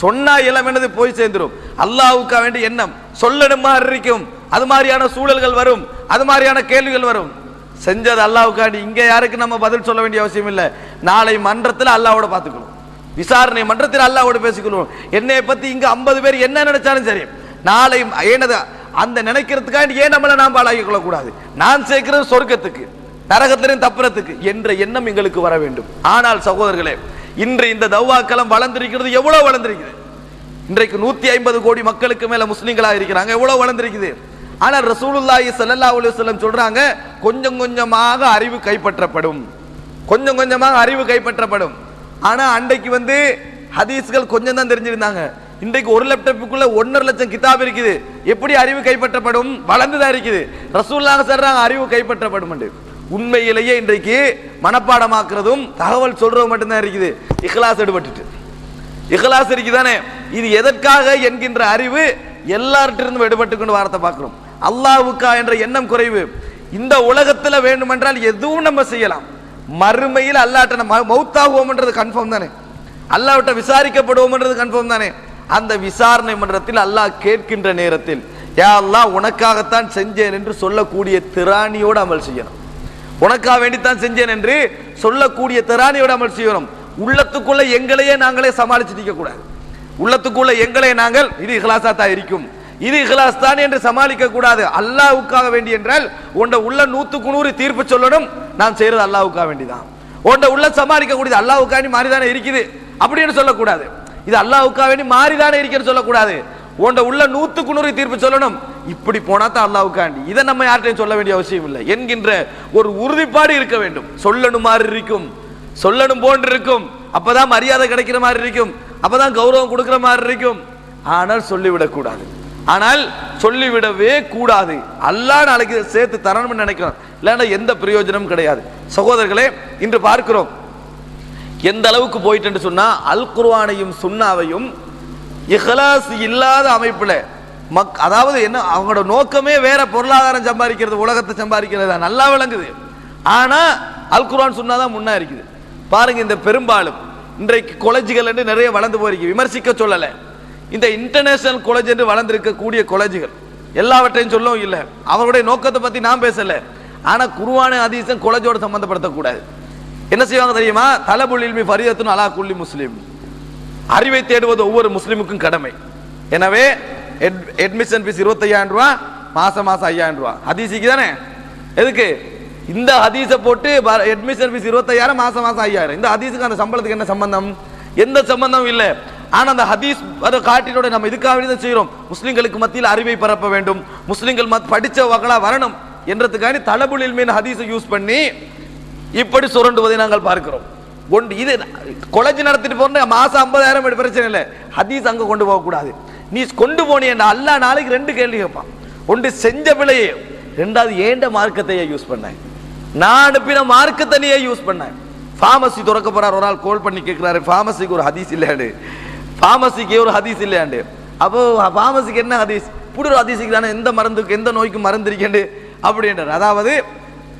சொன்னா எல்லாம் என்னது போய் சேர்ந்துடும். அல்லாஹ்வுக்காக வேண்டிய எண்ணம் சொல்லணும் மாதிரி இருக்கும், அது மாதிரியான சூழல்கள் வரும், அது மாதிரியான கேள்விகள் வரும். செஞ்சது அல்லாஹ்வுக்காண்டி இங்க யாருக்கு நம்ம பதில் சொல்ல வேண்டிய அவசியம் இல்லை. நாளை மன்றத்தில் அல்லாஹ்வோட பார்த்துக்கணும், விசாரணை மன்றத்தில் அல்லாஹ்வோட பேசிக்கொள்வோம். என்னை பத்தி இங்க 50 பேர் என்ன நினைச்சாலும் சரி, நாளை ஏனது அந்த நினைக்கிறதுக்காண்டி ஏன் நம்மளை நாம் பாழாக்கி கொள்ளக்கூடாது. நான் சேர்க்கிறது சொர்க்கத்துக்கு, நரகத்திலையும் தப்புறத்துக்கு என்ற எண்ணம் எங்களுக்கு வர வேண்டும். ஆனால் சகோதரர்களே, இன்று இந்த தவ்வாக்களம் வளர்ந்திருக்கிறது, எவ்வளவு வளர்ந்திருக்கிறது. இன்றைக்கு 150 கோடி மக்களுக்கு மேல முஸ்லிம்களாக இருக்கிறாங்க, எவ்வளவு வளர்ந்திருக்குது. ஆனால் ரசூலுல்லாஹி ஸல்லல்லாஹு அலைஹி வஸல்லம் சொல்றாங்க, கொஞ்சம் கொஞ்சமாக அறிவு கைப்பற்றப்படும், கொஞ்சம் கொஞ்சமாக அறிவு கைப்பற்றப்படும். ஆனா அன்றைக்கு ஹதீஸ்கள் கொஞ்சம் தான் தெரிஞ்சிருந்தாங்க. இன்றைக்கு 1 லேப்டாப்புக்குள்ள 1.5 லட்சம் கிதாப் இருக்குது. எப்படி அறிவு கைப்பற்றப்படும்? வளர்ந்துதான் இருக்குது. ரசூலுல்லாஹ் சொல்றாங்க அறிவு கைப்பற்றப்படும் என்று. உண்மையிலேயே இன்றைக்கு மனப்பாடமாக்குறதும் தகவல் சொல்றதும் மட்டும்தான் இருக்குது. இஹ்லாஸ் எடுபட்டு, இஹ்லாஸ் இருக்குதானே, இது எதற்காக என்கின்ற அறிவு எல்லார்ட்டிருந்தும் எடுபட்டு கொண்டு வார்த்தை பார்க்கிறோம். அல்லாஹ்வுக்கா என்ற எண்ணம் குறைவு. இந்த உலகத்துல வேண்டுமென்றால் எதுவும் நம்ம செய்யலாம், மறுமையில் அல்லாஹ்ட்ட நம்ம மௌத்தாகுவோம்ன்றது கன்ஃபார்ம் தானே, அல்லாஹ்விட்ட விசாரிக்கப்படுவோம்ன்றது கன்ஃபார்ம் தானே. அந்த விசாரணை மன்றத்தில் அல்லாஹ் கேட்கின்ற நேரத்தில், யா அல்லாஹ் உனக்காகத்தான் செஞ்சேன் என்று சொல்லக்கூடிய திராணியோடு அமல் செய்யணும், உனக்காக வேண்டித்தான் செஞ்சேன் என்று சொல்லக்கூடிய திராணியோடு அமல் செய்யணும். உள்ளத்துக்குள்ள எங்களையே நாங்களே சமாளிச்சு நிற்க கூடாது. உள்ளத்துக்குள்ள எங்களை நாங்கள் இது இஹ்லாஸா தான் இருக்கும், இது இஹ்லாஸ் தான் என்று சமாளிக்க கூடாது. அல்லாஹ்வுக்காக வேண்டி என்றால் உண்ட உள்ள 100க்கு 100 தீர்ப்பு சொல்லணும், நான் செய்யறது அல்லாஹ்வுக்காக வேண்டிதான். உண்ட உள்ள சமாளிக்க கூடியது அல்லாஹ்வுக்காண்டி மாறிதானே இருக்குது அப்படின்னு சொல்லக்கூடாது. இது அல்லாஹ்வுக்காக வேண்டி மாறிதானே இருக்குன்னு சொல்லக்கூடாது. உண்ட உள்ள 100க்கு 100 தீர்ப்பு சொல்லணும், இப்படி போனா தான் அல்லாஹ்வுக்காண்டி. இதை நம்ம யார்கிட்டையும் சொல்ல வேண்டிய அவசியம் இல்லை என்கின்ற ஒரு உறுதிப்பாடு இருக்க வேண்டும். சொல்லணும் மாதிரி இருக்கும், சொல்லணும் போன்று இருக்கும், அப்பதான் மரியாதை கிடைக்கிற மாதிரி இருக்கும், அப்பதான் கௌரவம் கொடுக்கிற மாதிரி இருக்கும். ஆனால் சொல்லிவிடக் கூடாது. ஆனால் சொல்லிவிடவே கூடாது. அல்லாஹ் நாளைக்கு சேர்த்து தரணும்னு நினைக்கிறோம், இல்லைன்னா எந்த பிரயோஜனமும் கிடையாது. சகோதரர்களே, இன்று பார்க்கிறோம் எந்த அளவுக்கு போயிட்டு சொன்னா, அல் குர்ஆனையும் சுன்னாவையும் இஹ்லாஸ் இல்லாத அமைப்புல அதாவது என்ன, அவங்களோட நோக்கமே வேற, பொருளாதாரம் சம்பாதிக்கிறது, உலகத்தை சம்பாதிக்கிறது நல்லா விளங்குது. ஆனா அல் குர்ஆன் சுன்னா தான் முன்னா இருக்குது. பாருங்க, இந்த பெரும்பாலும் இன்றைக்கு காலேஜுகள் என்று நிறைய வளர்ந்து போயிருக்கு. விமர்சிக்க சொல்லலை, இந்த இன்டர்நேஷனல் காலேஜ் என்று வளர்ந்திருக்கக்கூடிய காலேஜுகள் எல்லாவற்றையும் சொல்லவும் இல்லை, அவருடைய நோக்கத்தை பத்தி நான் பேசல. ஆனா குர்ஆன் ஹதீஸும் காலேஜோட சம்பந்தப்படுத்தக்கூடாது. என்ன செய்வாங்க தெரியுமா? தலபுல் இல்மி ஃபரீதத்துன் அலா குல்லி முஸ்லிம், அறிவை தேடுவது ஒவ்வொரு முஸ்லிமுக்கும் கடமை. எனவே அட்மிஷன் ஃபீஸ் 25,000 ரூபாய், மாசம் 5,000 ரூபாய். ஹதீஸுக்கு தானே? எதுக்கு இந்த ஹதீஸை போட்டு அட்மிஷன் ஃபீஸ் 25,000, மாசம் 5,000? இந்த ஹதீஸுக்கு அந்த சம்பளத்துக்கு என்ன சம்பந்தம்? எந்த சம்பந்தமும் இல்லை. ஆனா அந்த ஹதீஸ் காட்டினோட நம்ம இதுக்காக தான் செய்யறோம், முஸ்லிம்களுக்கு மத்தியில் அறிவை பரப்ப வேண்டும், முஸ்லிம்கள் படிச்ச வகளா வரணும் என்றதுக்காக தலபுல் இல்மின் ஹதீஸை யூஸ் பண்ணி இப்படி சுரண்டுவதை நாங்கள் பார்க்கிறோம். இது காலேஜ் நடத்திட்டு போற மாசம் 50,000 பிரச்சனை இல்லை, ஹதீஸ் அங்க கொண்டு போக கூடாது. நீ கொண்டு போனீங்க அல்லாஹ் நாளைக்கு 2 கேள்வி கேட்பான். ஒன்று செஞ்ச பிழையே, 2வது ஏண்ட மார்க்கத்தையே யூஸ் பண்ண, நான் அனுப்பின மார்க்கத்தை நீயே யூஸ் பண்ண. ஃபார்மசி திறக்க போறார், ஒரு ஆள் கால் பண்ணி கேட்கிறாரு, ஃபார்மசிக்கு ஒரு ஹதீஸ் இல்லையாண்டு, ஃபார்மசிக்கு ஒரு ஹதீஸ் இல்லையாண்டு. அப்போ ஃபார்மசிக்கு என்ன ஹதீஸ்? புடுற ஹதீஸுக்கு தானே எந்த மருந்துக்கு எந்த நோய்க்கு மருந்து இருக்கேன் அப்படின்றார். அதாவது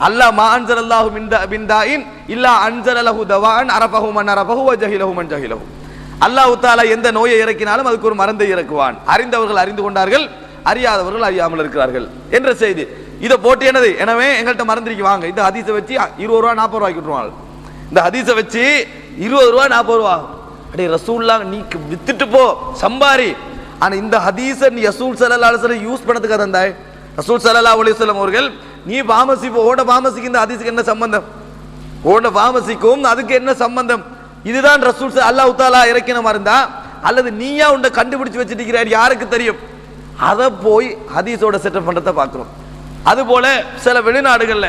அல்லாஹ் மா அன்ஸலல்லாஹு மின் தாஇன் இல்லா அன்ஸலலஹு தவான் அரஃபஹு மன் அரஃபஹு வ ஜஹிலஹு மன் ஜஹிலஹு. அல்லாஹ் தஆலா எந்த நோயை இறக்கினாலும் அதுக்கு ஒரு மருந்தை இறக்குவான். அறிந்தவர்கள் அறிந்து கொண்டார்கள், அறியாதவர்கள் அறியாமல் இருக்கிறார்கள் என்ற செய்தி. இதை போட்டு என்னது, எனவே எங்கள்கிட்ட மறந்துருக்கு வாங்க, இந்த ஹதீஸை வச்சு 20 ரூபா 40 ரூபாய்க்கு விட்டுருவாங்க. இந்த ஹதீஸை வச்சு 20 ரூபா 40 ரூபா. அடே ரசூலுல்லாஹ் நீ வித்துட்டு போ சம்பாரி. ஆனா இந்த ஹதீஸை நீ ரசூல் ஸல்லல்லாஹு அலைஹி வஸல்லம் யூஸ் பண்ணதுக்கு தந்தாய். ரசூல் ஸல்லல்லாஹு அலைஹி வஸல்லம் அவர்கள் நீ பாமசி ஓட பாமசிக்கு இந்த ஹதீஸுக்கு என்ன சம்பந்தம்? ஓட பாமசிக்கும் அதுக்கு என்ன சம்பந்தம்? இதுதான் ரசூல் அல்லாஹ் தஆலா இறக்கின மருந்தா அல்லது நீயா உன்னை கண்டுபிடிச்சு வச்சிருக்கிறார் யாருக்கு தெரியும்? அதை போய் ஹதீஸோட செட்டப் பண்றத பார்க்கிறோம். அதுபோல சில வெளிநாடுகள்ல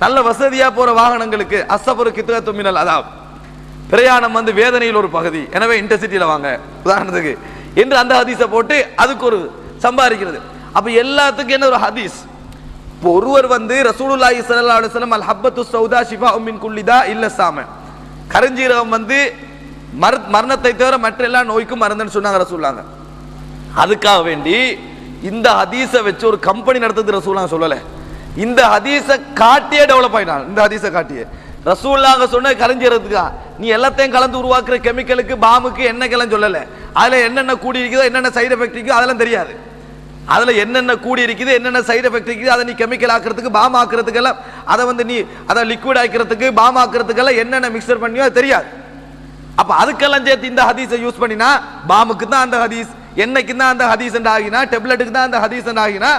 நல்ல வசதியா போற வாகனங்களுக்கு அஸ்ஸபரு கித்அத்து மினல் அதாப், பிரயாணம் வேதனையில் ஒரு பகுதி, எனவே இன்டர்சிட்டியில வாங்க உதாரணத்துக்கு என்று அந்த ஹதீஸை போட்டு அதுக்கு ஒரு சம்பாதிக்கிறது. அப்ப எல்லாத்துக்கும் என்ன ஒரு ஹதீஸ்? ஒருவர் ரசூலுல்லாஹி ஸல்லல்லாஹு அலைஹி வஸல்லம் அல் ஹப்பத்து ஸௌதா ஷிஃபாஉம் மின் குல்லி தா இல்ல சாம, கருஞ்சீரகம் மரணத்தை தவிர மற்ற எல்லா நோய்க்கும் மருந்துன்னு சொன்னாங்க ரசூலுல்லாஹ். அதுக்காக வேண்டி இந்த ஹதீஸை வச்சு ஒரு கம்பெனி நடத்துறது ரசூலுல்லாஹ் சொல்லல, இந்த ஹதீஸை காட்டியே டெவலப் ஆயினான். இந்த ஹதீஸை காட்டியே ரசூலுல்லாஹ் சொன்ன கருஞ்சீரகத்துக்கா நீ எல்லாத்தையும் கலந்து உருவாக்குற கெமிக்கலுக்கு பாமுக்கு எண்ணெய்க்கெல்லாம் சொல்லல. அதுல என்னென்ன கூடி இருக்குதோ என்னென்ன சைடு எஃபெக்ட் இருக்குதோ அதெல்லாம் தெரியாது. அதுல என்னென்ன கூடி இருக்குது என்னென்ன சைடு எஃபெக்ட் இருக்குது அதை நீ கெமிக்கல் ஆக்குறதுக்கு பாம் ஆக்குறதுக்கெல்லாம் அதை நீ அதை லிக்விட் ஆக்கிறதுக்கு பாம் ஆக்குறதுக்கெல்லாம் என்னென்ன மிக்சர் பண்ணியோ அது தெரியாது. அப்ப அதுக்கெல்லாம் சேர்த்து இந்த ஹதீஸை யூஸ் பண்ணினா பாமுக்கு தான் அந்த ஹதீஸ், எண்ணெய்க்கு தான் அந்த ஹதீஸ் ஆகினா, டெப்லெட்டுக்கு தான் அந்த ஹதீஸ் ஆகினா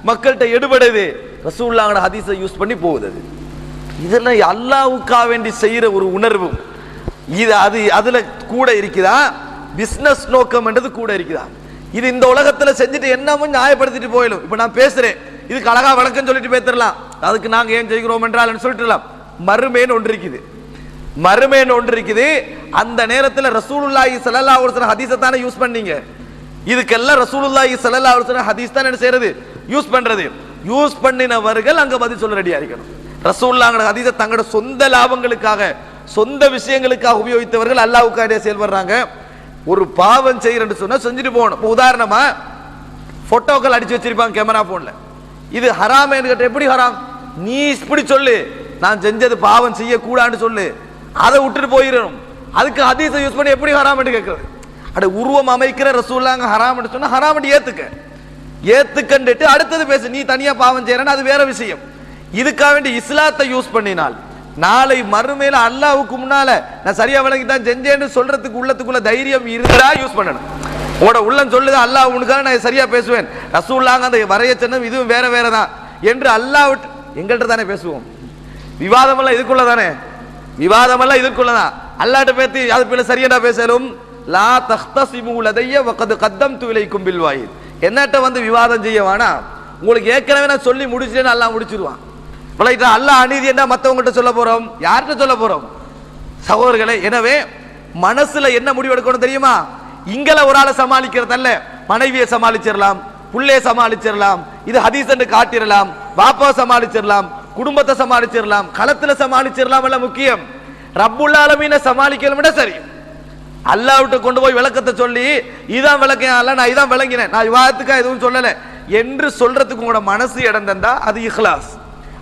மக்கள்கிட்ட எடுபடுது. ரசூலுல்லாஹ் ஹதீஸை யூஸ் பண்ணி போகுது. இதெல்லாம் அல்லாஹ்வுக்காக வேண்டி செய்யற ஒரு உணர்வு, இது அது அதுல கூட இருக்குதா? பிசினஸ் நோக்கம் என்றது கூட இருக்குதா? இது இந்த உலகத்துல செஞ்சுட்டு என்னமும் நியாயப்படுத்திட்டு போயிடும். இப்ப நான் பேசுறேன், இதுக்கு அழகா வழக்கம் சொல்லிட்டு பேசிடலாம், அதுக்கு நாங்க ஏன் செய்கிறோம் என்றால் சொல்லிட்டுலாம். மறுமேன் ஒன்று இருக்குது, மறுமேன் ஒன்று இருக்குது. அந்த நேரத்தில் ரசூலுல்லாஹி ஸல்லல்லாஹு அலைஹி வஸல்லம் ஹதீஸை தானே யூஸ் பண்ணீங்க. இதுக்கெல்லாம் ரசூலுல்லாஹி ஸல்லல்லாஹு அலைஹி வஸல்லம் ஹதீஸ் தான் என்ன செய்யறது, யூஸ் பண்றது. யூஸ் பண்ணினவர்கள் அங்க பதில் சொல்ல ரெடியா இருக்கணும். ரசூலுல்லாஹ் ஹதீஸை தங்களோட சொந்த லாபங்களுக்காக சொந்த விஷயங்களுக்காக உபயோகித்தவர்கள் அல்லாஹ்வுக்காக செயல்படுறாங்க. ஒரு பாவம் செய்யறன்னு சொன்னா செஞ்சுட்டு போகணும். உதாரணமா போட்டோக்கள் அடிச்சு வச்சிருப்பாங்க கேமரா போன்ல, இது ஹராம் கேட்ட எப்படி ஹராம்? நீ இப்படி சொல்லு, நான் செஞ்சது பாவம் செய்ய கூடாதுன்னு சொல்லு, அதை விட்டுட்டு போயிடணும். அதுக்கு ஹதீஸை யூஸ் பண்ணி எப்படி ஹராம் கேட்கறது? அட உருவம் அமைக்கிற ரசூலுல்லாஹ் ஹராம் சொன்னா ஹராம் ஏத்துக்கண்டுட்டு அடுத்தது பேசு. நீ தனியா பாவம் செய்யறன்னு அது வேற விஷயம். இதுக்காக வேண்டி இஸ்லாத்தை யூஸ் பண்ணினால் நாளை மறுமையில அல்லாஹ்வுக்கு முன்னால நான் சரியா விளங்கி தான் செஞ்சேன்னு சொல்றதுக்கு உள்ளத்துக்குள்ள தைரியம் இருந்தா யூஸ் பண்ணணும். உங்களோட உள்ளம் சொல்லுது அல்லாஹ் உனக்காக நான் சரியா பேசுவேன், ரசூலுல்லாஹ் அந்த வரைய சொன்னது இதுவும் வேற வேற தான் என்று அல்லாஹ் எங்கள்கிட்ட தானே பேசுவோம். விவாதமெல்லாம் இதுக்குள்ள தானே, விவாதமெல்லாம் இதுக்குள்ளதான். அல்லாஹ்ட்ட பேசி அது பிள்ளை சரியா பேசலும். லா தஹ்தஸிமு லதைய வகத் கத்தம்து இலைக்கும் பில் வாஹித், என்னட்ட வந்து விவாதம் செய்ய வேணாம், உங்களுக்கு ஏற்கனவே நான் சொல்லி முடிச்சுட்டேன்னு அல்லாஹ் முடிச்சிருவான். அல்லாஹ் அநீதி என்ன மற்றவங்ககிட்ட சொல்ல போறோம், யார்கிட்ட சொல்ல போறோம்? சகோதரர்களே, எனவே மனசுல என்ன முடிவு எடுக்கணும் தெரியுமா? இங்கல ஒரு ஆளை சமாளிக்கிறதல்ல, மனைவியை சமாளிச்சிடலாம், புள்ளைய சமாளிச்சிடலாம், இது ஹதீஸ் என்று காட்டிடலாம், பாப்பாவை சமாளிச்சிடலாம், குடும்பத்தை சமாளிச்சிடலாம், களத்துல சமாளிச்சிடலாம். எல்லாம் முக்கியம் ரப்புல் ஆலமீனை சமாளிக்கணும். சரி, அல்லாஹ்விட்ட கொண்டு போய் விளக்கத்தை சொல்லி இதான் விளக்கம் அல்ல, நான் இதான் விளங்கினேன், நான் விவாதத்துக்கா எதுவும் சொல்லல என்று சொல்றதுக்கு உங்களோட மனசு இடம் தந்தா அது இஹ்லாஸ்.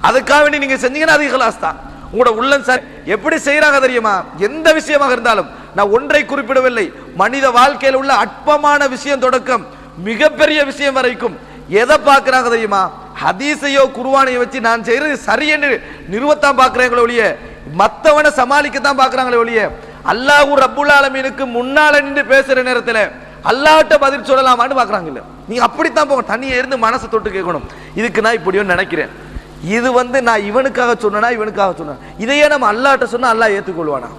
அதுக்காக வேண்டி நீங்க செஞ்சீங்கன்னா அது இஹ்லாஸ் தான். உங்களோட உள்ளம் சரி. எப்படி செய்யறாங்க தெரியுமா? எந்த விஷயமாக இருந்தாலும், நான் ஒன்றை குறிப்பிடவில்லை, மனித வாழ்க்கையில் உள்ள அற்பமான விஷயம் தொடக்கம் மிகப்பெரிய விஷயம் வரைக்கும் எதை பார்க்கிறாங்க தெரியுமா? ஹதீஸையோ குர்ஆனையோ வச்சு நான் செய்யறது சரி என்று நிறுவத்தான் பார்க்கிறாங்களே ஒழிய, மற்றவனை சமாளிக்கத்தான் பார்க்கிறாங்களே ஒழிய, அல்லாஹ் ரப்புல் ஆலமீனுக்கு முன்னால நின்று பேசுற நேரத்தில் அல்லாஹ்ட்ட பதில் சொல்லலாமான்னு பார்க்கறாங்க. இல்ல, நீங்க அப்படித்தான் போங்க, தனியே இருந்து மனசை தொட்டு கேட்கணும். இதுக்கு நான் இப்படியோ நினைக்கிறேன், இது வந்து நான் இவனுக்காக சொன்னா இவனுக்காக சொன்னேன், இதையே நம்ம அல்லாஹ்ட்ட சொன்னா அல்லாஹ் ஏற்றுக்கொள்வானா?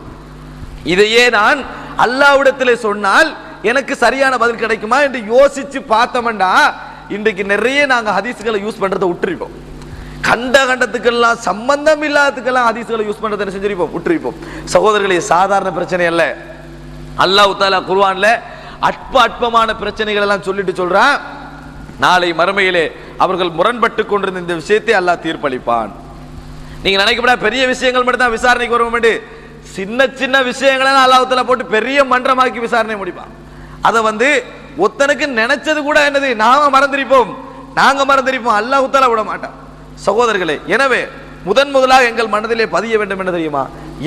இதையே நான் அல்லாஹ்விடத்திலே சொன்னால் எனக்கு சரியான பதில் கிடைக்குமா என்று யோசிச்சு பார்த்தோம்னா, இன்றைக்கு நிறைய நாங்கள் ஹதீஸ்களை யூஸ் பண்றதை விட்டுருப்போம். கண்டத்துக்கெல்லாம் சம்பந்தம் இல்லாததுக்கெல்லாம் ஹதீஸ்களை யூஸ் பண்றதை செஞ்சிருப்போம், விட்டுருப்போம். சகோதரர்களே, சாதாரண பிரச்சனை அல்ல. அல்லாஹ் தஆலா குர்ஆன்ல அற்பமான பிரச்சனைகள் எல்லாம் சொல்லிட்டு சொல்றான், நாளை மறுமையிலே அவர்கள் முரண்பட்டு கொண்டிருந்த இந்த விஷயத்தை அல்லாஹ் தீர்ப்பளிப்பான். நீங்க நினைக்கப்பட பெரிய விஷயங்கள் மட்டும் தான் விசாரணைக்கு வரும், சின்ன சின்ன விஷயங்களை அல்லாஹ் தஆலா போட்டு பெரிய மன்றமாக்கி விசாரணை முடிப்பான். அதை வந்து ஒத்தனுக்கு நினைச்சது கூட என்னது நாங்க மறந்திருப்போம், அல்லாஹ் தஆலா விட மாட்டான். சகோதரர்களே, எனவே முதலாக எங்கள் மனதிலே பதிய வேண்டும் என்ன தெரியுமா?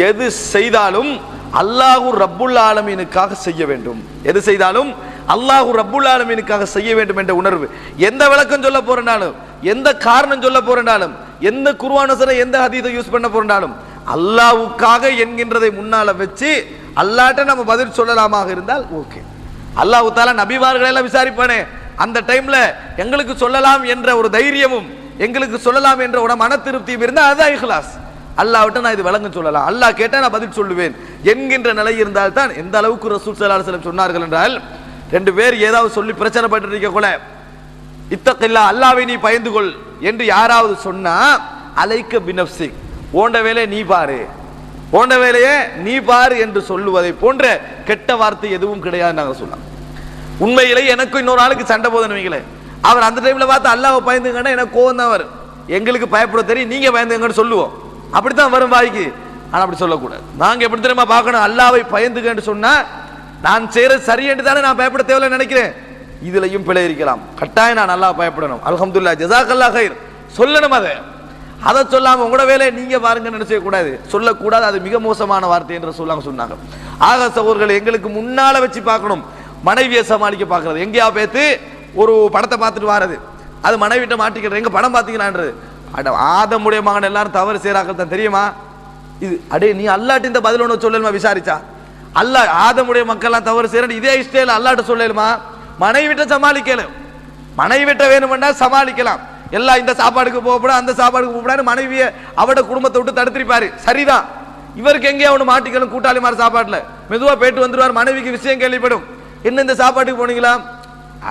எது செய்தாலும் அல்லாஹ் ரப்புல் ஆலமீனுக்காக செய்ய வேண்டும். எது செய்தாலும் அல்லாஹ் ரப்புல் ஆலமீனுக்காக செய்ய வேண்டும் என்ற உணர்வு. எந்த விளக்கம் சொல்ல போறனாலும், எந்த காரணம் சொல்ல போறனாலும், எந்த குர்ஆன் வசனம் எந்த ஹதீஸை யூஸ் பண்ண போறனாலும் அல்லாஹ்வுக்காக என்கின்றதை முன்னால வச்சு அல்லாஹ்ட்ட நம்ம பதில் சொல்லலாமாக இருந்தால் ஓகே. அல்லாஹ் தஆலா நபிமார்களை எல்லாம் விசாரிப்பானே, அந்த டைம்ல எங்களுக்கு சொல்லலாம் என்ற ஒரு தைரியமும் எங்களுக்கு சொல்லலாம் என்ற ஒரு மன திருப்தியும் இருந்தால் அதுதான் இஹ்லாஸ். அல்லாஹ்விட்ட நான் இது விளங்க சொல்லலாம், அல்லாஹ் கேட்டா நான் பதில் சொல்லுவேன் என்கின்ற நிலை இருந்தால் தான். எந்த அளவுக்கு ரசூல் ஸல்லல்லாஹு அலைஹி வஸல்லம் சொன்னார்கள் என்றால், ரெண்டு பேர் ஏதாவது சொல்லி பிரச்சனை பட்டு இருக்க கூட, இத்தகில்லா அல்லாஹ்வை நீ பயந்து கொள் என்று யாராவது சொன்னா, அலைக்க பினப்சிக், ஓண்ட வேலையை நீ பாரு, ஓண்ட வேலையை நீ பாரு என்று சொல்லுவதை போன்ற கெட்ட வார்த்தை எதுவும் கிடையாது நாங்கள் சொல்லலாம். உண்மையிலே எனக்கும் இன்னொரு ஆளுக்கு சண்டை போதுன்னு வைங்களேன், அவர் அந்த டைம்ல பார்த்து அல்லாஹ்வை பயந்துங்கன்னா எனக்கு கோவம் தான் வரும். எங்களுக்கு பயப்பட தெரியும், நீங்க பயந்துங்கன்னு சொல்லுவோம், அப்படித்தான் வரும் வாய்க்கு. ஆனா அப்படி சொல்லக்கூடாது. நாங்க எப்படி தெரியுமா பார்க்கணும்? அல்லாஹ்வை பயந்துங்கன்னு சொன்னா நான் செய்யறது சரி என்று தானே நான் பயப்பட தேவையில்லை நினைக்கிறேன். இதுலயும் பிழை இருக்கலாம், கட்டாயம் நான் அல்லாஹ் பயப்படணும். அல்ஹம்துலில்லாஹ், ஜஸாக்கல்லாஹ் கைர் சொல்லணும். அதை சொல்லாம உங்களோட வேலையை நீங்க பாருங்கன்னு நினைச்ச கூடாது, சொல்லக்கூடாது. அது மிக மோசமான வார்த்தை என்று சொன்னாங்க. ஆக சகோதரர்களை, எங்களுக்கு முன்னால வச்சு பார்க்கணும். மனைவியை சமாளிக்க பார்க்கறது, எங்கேயா பேத்து ஒரு படத்தை பார்த்துட்டு வாரது, அது மனைவிட்ட மாட்டிக்கிறது, எங்க படம் பார்த்தீங்களான்றது. ஆதமுடைய மகன் எல்லாரும் தவறு செய்யறாங்க தான் தெரியுமா? இது அடே நீ அல்லாஹ்ட்ட இந்த பதில் ஒன்று சொல்லலுமா? விசாரிச்சா அல்லாஹ் ஆதமுடைய மக்கள்லாம் தவறு செய்யறேன் இதே இஷ்டம் அல்லாஹ்ட்ட சொல்லலுமா? மனைவிட்ட சமாளிக்கலாம், மனைவிட்ட வேணுமெண்டா சமாளிக்கலாம். எல்லாம் இந்த சாப்பாடுக்கு போகப்பட அந்த சாப்பாடுக்கு போகப்படாது மனைவியை அவட குடும்பத்தை விட்டு தடுத்திருப்பாரு, சரிதான். இவருக்கு எங்கேயா ஒன்று மாட்டிக்கணும், கூட்டாளி மாதிரி சாப்பாட்டுல மெதுவா போயிட்டு வந்துருவார். மனைவிக்கு விஷயம் கேள்விப்படும், என்ன இந்த சாப்பாட்டுக்கு போனீங்களா?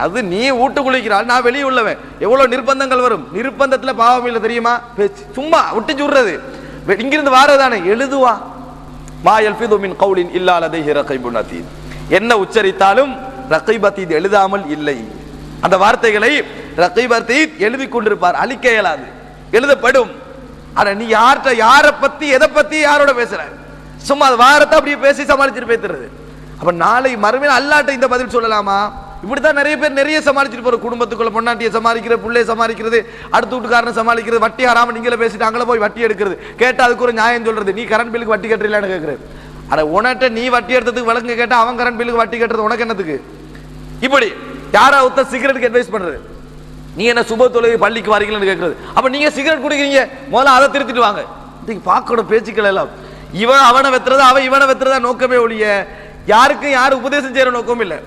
அது நீ வீட்டு குளிக்கிறாள், நான் வெளியே உள்ளவன், எவ்வளவு நிர்பந்தங்கள் வரும். நிர்பந்தத்துல பாவம் இல்லை தெரியுமா? பேச்சு சும்மா விட்டு சுடுறது, இங்கிருந்து வாரதானே எழுதுவா. மா யல்ஃபிது மின் கௌலின் இல்லா லதைஹி ரகீபுன் அதீத், என்ன உச்சரித்தாலும் ரகீப் அதீத் எழுதாமல் இல்லை. அந்த வார்த்தைகளை ரகீப் அதீத் எழுதி கொண்டிருப்பார், அழிக்க இயலாது, எழுதப்படும். ஆனா நீ யார்கிட்ட யாரை பத்தி எதை பத்தி யாரோட பேசுற? சும்மா வாரத்தை அப்படியே பேசி சமாளிச்சுட்டு பேசுறது. அப்ப நாளை மறுமையில அல்லாஹ்ட்ட இந்த பதில் சொல்லலாமா? இப்படித்தான் நிறைய பேர் நிறைய சமாளிச்சுட்டு போற. குடும்பத்துக்குள்ள பொண்டாட்டியை சமாளிக்கிறது, பிள்ளையை சமாளிக்கிறது, அடுத்த வீட்டுக்காரனை சமாளிக்கிறது, வட்டி ஹராம நீங்களே பேசிட்டு அங்கே போய் வட்டி எடுக்கிறது, கேட்டா அதுக்கு ஒரு நியாயம் சொல்றது. நீ கரண்ட் பில்லுக்கு வட்டி கட்டுறீங்களான்னு கேட்கறது. ஆனா உனட்ட நீ வட்டி எடுத்ததுக்கு வழங்க கேட்டா அவன் கரண்ட் பில்லுக்கு வட்டி கட்டுறது உனக்கு என்னத்துக்கு? இப்படி யாரா ஒருத்தர் சிகரெட்டுக்கு அட்வைஸ் பண்றது, நீ என்ன சுப தொழுகை பள்ளிக்கு வரீங்களான்னு கேட்கறது. அப்ப நீங்க சிகரெட் குடிக்கிறீங்க, முதல்ல அதை திருத்திட்டு வாங்க. இன்னைக்கு பார்க்கணும் பேச்சுக்கள் எல்லாம். இவன் அவனை வெத்துறதா அவன் இவனை வெத்துறதா நோக்கமே ஒழிய யாருக்கும் யாரு உபதேசம் செய்யற நோக்கம் இல்லை.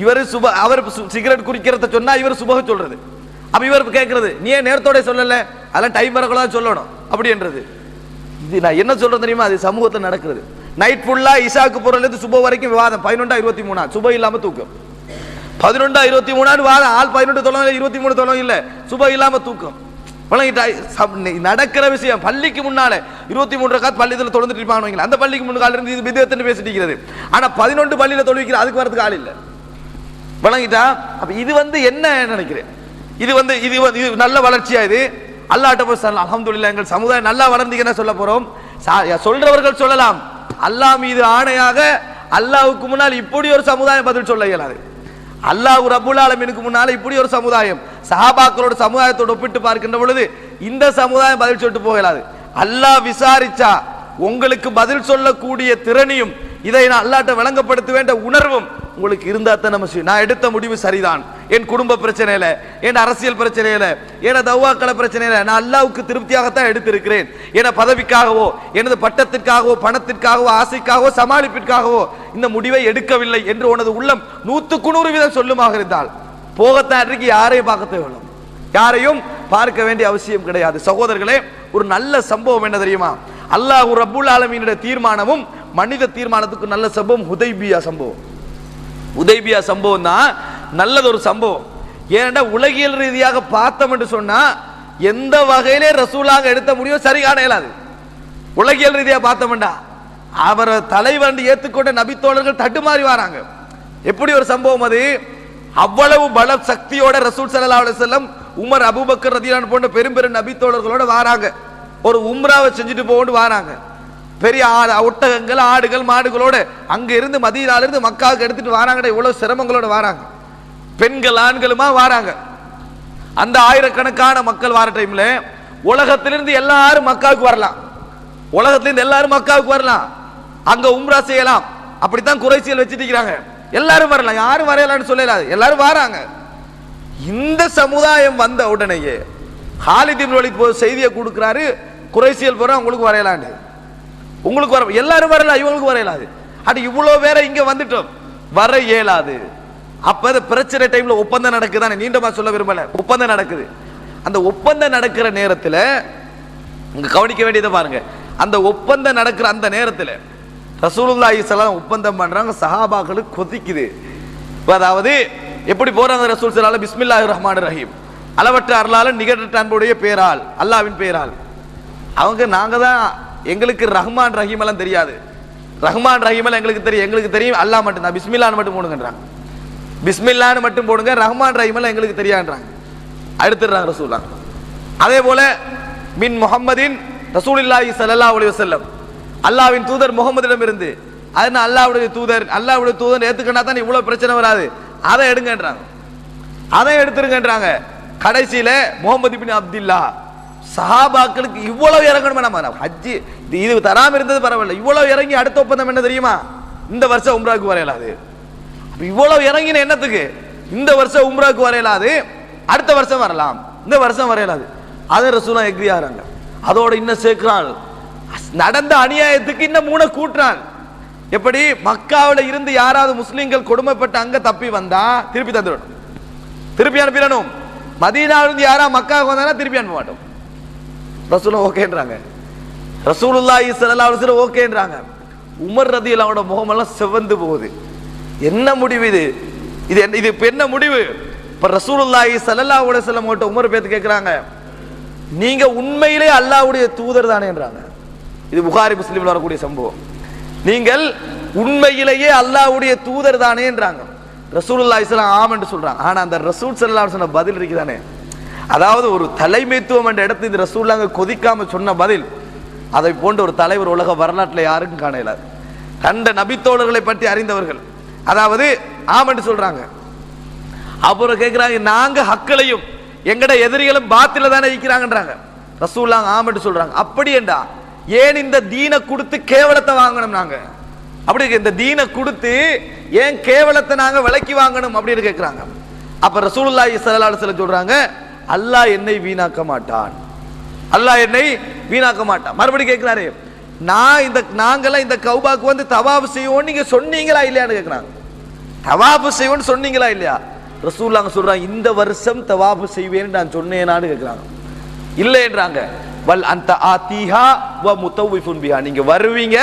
இவர் அவர் சிகரெட் குடிக்கிறத சொன்னா இவர் சுபக சொல்றது. அப்ப இவர் கேட்கறது, நீ ஏன் நேரத்தோட சொல்லல, அதெல்லாம் டைம் வரக்கூடாது சொல்லணும் அப்படின்றது. இது நான் என்ன சொல்றேன் தெரியுமா? அது சமூகத்தில் நடக்கிறது. நைட் ஃபுல்லா இசாக்கு போறதுல இருந்து சுப வரைக்கும் விவாதம், 11 23 சுப இல்லாம தூக்கம். 11 23 வாரம் ஆள் 11 தொழும் 23 தொழும் இல்ல, சுப இல்லாம தூக்கம். நடக்கிற விஷயம். பள்ளிக்கு முன்னால 23 ரக்காத் பள்ளியில தொழுந்துட்டு இருப்பாங்க, அந்த பள்ளிக்கு முன்னால இருந்து இது பிதத்துன்னு பேசிட்டு இருக்கிறது. ஆனா 11 பள்ளியில தொழுவிக்கிற அதுக்கு வரதுக்கு ஆள் இல்ல. வழங்கிட்டா. அப்ப இது என்ன நினைக்கிறேன், இது நல்ல வளர்ச்சியா? இது அல்லாஹ்ட்ட போய் சொல்லலாம், அல்ஹம்துலில்லாஹ் எங்கள் சமுதாயம் நல்லா வளர்ந்தீங்கன்னு சொல்ல போறோம். சொல்றவர்கள் சொல்லலாம், அல்லாஹ் மீது ஆணையாக அல்லாஹ்வுக்கு முன்னால் இப்படி ஒரு சமுதாயம் பதில் சொல்ல இயலாது. அல்லாஹ் ரப்புல் ஆலமீனுக்கு முன்னால இப்படி ஒரு சமுதாயம் சஹாபாக்களோட சமுதாயத்தோடு ஒப்பிட்டு பார்க்கின்ற பொழுது இந்த சமுதாயம் பதில் சொல்லிட்டு போகலாது. அல்லாஹ் விசாரிச்சா உங்களுக்கு பதில் சொல்லக்கூடிய திறனியும் இதை நான் அல்லாஹ்ட்ட விளங்கப்படுத்த வேண்டிய உணர்வும் உங்களுக்கு இருந்தா தான் நம்ம நான் எடுத்த முடிவு சரிதான். என் குடும்ப பிரச்சனையில, என் அரசியல் பிரச்சனையில, என தவ்வாக்கள பிரச்சனையில நான் அல்லாஹ்வுக்கு திருப்தியாகத்தான் எடுத்திருக்கிறேன். என பதவிக்காகவோ எனது பட்டத்திற்காகவோ பணத்திற்காகவோ ஆசைக்காகவோ சமாளிப்பிற்காகவோ இந்த முடிவை எடுக்கவில்லை என்று உனது உள்ளம் 100% சொல்லுமாக இருந்தால் போகத்தான் இருக்கு. யாரையும் பார்க்க தேவையில்லை, யாரையும் பார்க்க வேண்டிய அவசியம் கிடையாது. சகோதரர்களே, ஒரு நல்ல சம்பவம் என்ன தெரியுமா? அல்லாஹ் ரப்புல் ஆலமீனுடைய தீர்மானமும் மனித தீர்மானத்துக்கு நல்ல சம்பவம் ஹுதைபியா சம்பவம். ஹுதைபியா சம்பவம் தான் நல்லது ஒரு சம்பவம். ஏன்னா உலகியல் ரீதியாக பார்த்தோம் என்று சொன்னா எந்த வகையிலே ரசூலாக எடுத்த முடியும் சரி காண இயலாது. உலகியல் ரீதியாக பார்த்தோம்டா அவர் தலைவன் ஏற்றுக்கொண்ட நபித்தோழர்கள் தட்டுமாறி வராங்க. எப்படி ஒரு சம்பவம் அது? அவ்வளவு பல சக்தியோட ரசூல் ஸல்லல்லாஹு அலைஹி வஸல்லம் உமர் அபூபக்கர் ரலியல்லாஹு போன்ற பெரும் பெரும் நபித்தோழர்களோட வராங்க. ஒரு உம்ராவை செஞ்சுட்டு போட்டு வராங்க. பெரிய ஒட்டகங்கள் ஆடுகள் மாடுகளோட அங்க இருந்து மதீனால இருந்து மக்காவுக்கு எடுத்துட்டு வராங்க. இவ்வளவு சிரமங்களோட வராங்க. பெண்கள் ஆண்களுமா வராங்க. அந்த ஆயிரக்கணக்கான மக்கள் வர டைம்ல உலகத்திலிருந்து எல்லாரும் மக்காவுக்கு வரலாம். உலகத்திலிருந்து எல்லாரும் மக்காவுக்கு வரலாம், அங்க உம்ரா செய்யலாம். அப்படித்தான் குறைசியல் வச்சுட்டு இருக்கிறாங்க. எல்லாரும் வரலாம், யாரும் வரையலான்னு சொல்லலாது, எல்லாரும் வராங்க. இந்த சமுதாயம் வந்த உடனேயே காலித் இப்னு வலீத் போய் செய்தியை கொடுக்கிறாரு, குறைசியல் போற உங்களுக்கு வரையலான்னு. உங்களுக்கு வர எல்லாரும் வரலாம், இவங்களுக்கு வரையலாது. அது இவ்வளவு வேற இங்க வந்துட்டோம், வர இயலாது. அப்ப பிரச்சனை டைம்ல ஒப்பந்தம் நடக்குதானே, நீண்டமா சொல்ல விரும்பல, ஒப்பந்தம் நடக்குது. அந்த ஒப்பந்தம் நடக்கிற நேரத்தில் இங்க கவனிக்க வேண்டியதை பாருங்க. அந்த ஒப்பந்தம் நடக்கிற அந்த நேரத்தில் ரசூலுல்லாஹி ஸல்லல்லாஹு அலைஹி வஸல்லம் ஒப்பந்தம் பண்றாங்க. சஹாபாக்களுக்கு கொதிக்குது. அதாவது எப்படி போறாங்க? ரசூல் ஸல்லல்லாஹு அலைஹி வஸல்லம் பிஸ்மில்லாஹிர் ரஹ்மானிர் ரஹீம், அளவற்ற அருளாளன் நிகரற்ற அன்புடைய பேரால், அல்லாஹ்வின் பேரால். அவங்க நாங்க தான், எங்களுக்கு ரஹ்மான் ரஹீம் எல்லாம் தெரியாது. ரஹ்மான் ரஹீம் எல்லாம் எங்களுக்கு தெரியும் அல்லாஹ் மட்டும் தான். பிஸ்மில்லான்னு மட்டும் போடுங்கன்றாங்க. பிஸ்மில்லான்னு மட்டும் போடுங்க, ரஹ்மான் ரஹீம் எல்லாம் எங்களுக்கு தெரியாதுன்றாங்க. அடுத்துறாங்க ரசூலுல்லாஹ். அதே போல மின் முஹம்மதின் ரசூலுல்லாஹி ஸல்லல்லாஹு அலைஹி வஸல்லம், அல்லாஹ்வின் தூதர் முகமதிடம் இருந்து. அதனால அல்லாஹ்வுடைய தூதர் ஏத்துக்கனா தான் இவ்வளவு பிரச்சனை வராது, அதை எடுங்கன்றாங்க, அதை எடுத்துருங்கன்றாங்க. கடைசியில முகமது இப்னு அப்துல்லா, சஹாபாக்களுக்கு இவ்வளவு இறங்கணுமே, நம்ம ஹஜ்ஜி இது தராம இருந்தது பரவாயில்ல, இவ்வளவு இறங்கி அடுத்த ஒப்பந்தம் என்ன தெரியுமா? இந்த வருஷம் உம்ராவுக்கு வரையலாது. இவ்வளவு இறங்கின என்னத்துக்கு? இந்த வருஷம் உம்ராவுக்கு வரையலாது, அடுத்த வருஷம் வரலாம், இந்த வருஷம் வரையலாது. அதை ரசூலுல்லாஹ் எக்ரி ஆகிறாங்க. அதோட இன்னும் சேர்க்கிறான், நடந்த அநியாயத்துக்கு இன்னும் 3 கூட்டுறான். எப்படி? மக்காவில இருந்து யாராவது முஸ்லிம்கள் கொடுமைப்பட்ட அங்க தப்பி வந்தா திருப்பி தந்துடணும், திருப்பி அனுப்பிடணும். மதீனாவில இருந்து யாரா மக்காவுக்கு வந்தா திருப்பி அனுப்ப மாட்டோம். ரசூலுல்லாஹ் ஓகேன்றாங்க, ரசூலுல்லாஹி ஸல்லல்லாஹு அலைஹி வஸல்லம் ஓகேன்றாங்க. உமர் ரலியல்லாஹு அன்ஹு முகமெல்லாம் செவந்து போகுது. என்ன முடிவு இது? இது என்ன முடிவு? இப்ப ரசூலுல்லாஹி ஸல்லல்லாஹு அலைஹி வஸல்லம் கிட்ட உமர் பேத்து கேக்குறாங்க, நீங்க உண்மையிலே அல்லாஹ்வுடைய தூதர் தானேன்றாங்க. இது புகாரி முஸ்லிம்ல வரக்கூடிய சம்பவம். நீங்கள் உண்மையிலேயே அல்லாஹ்வுடைய தூதர் தானேன்றாங்க. ரசூலுல்லாஹி ஸல்லல்லாஹு அலைஹி வஸல்லம் ஆம் என்று சொல்றாங்க. ஆனா அந்த ரசூல் ஸல்லல்லாஹு அலைஹி வஸல்லம் பதில் இருக்குதானே, அதாவது ஒரு தலைமைத்துவம் என்ற இடத்துல இந்த ரசூலுல்லாஹ் கொதிக்காம சொன்ன பதில், அதை போன்ற ஒரு தலைவர் உலக வரலாற்றில் யாருக்கும் காண இயலாது. கண்ட நபித்தோழர்களை பற்றி அறிந்தவர்கள் அதாவது ஆம் என்று சொல்றாங்க. அப்புறம் கேட்கிறாங்க, நாங்க ஹக்களையும் எங்கட எதிரிகளும் பாத்தில தானே இருக்கிறாங்கன்றாங்க. ரசூலுல்லாஹ் ஆம் என்று சொல்றாங்க. அப்படி என்றா ஏன் இந்த தீனை கொடுத்து கேவலத்தை வாங்கணும்? நாங்க அப்படி இந்த தீனை கொடுத்து ஏன் கேவலத்தை நாங்க விலக்கி வாங்கணும் அப்படின்னு கேட்கிறாங்க. அப்ப ரசூலுல்லாஹி ஸல்லல்லாஹு அலைஹி வஸல்லம் சொல்றாங்க, அல்லாஹ் என்னை வீணாக்க மாட்டான், அல்லாஹ் என்னை வீணாக்க மாட்டான். மறுபடியும் கேட்கிறாரு, நாங்கெல்லாம் இந்த கௌபாக்கு வந்து தவாப் செய்வோம் நீங்க சொன்னீங்களா இல்லையான்னு கேட்கிறாங்க. தவாப் செய்வோம்னு சொன்னீங்களா இல்லையா? ரசூலுல்லாஹ் சொல்றாங்க, இந்த வருஷம் தவாப் செய்வேன்னு நான் சொன்னேனான்னு கேட்கிறாங்க. இல்லைன்றாங்க. வல் அந்த ஆதிஹா வ முத்தவ்விஃபுன் பிஹா, நீங்க வருவீங்க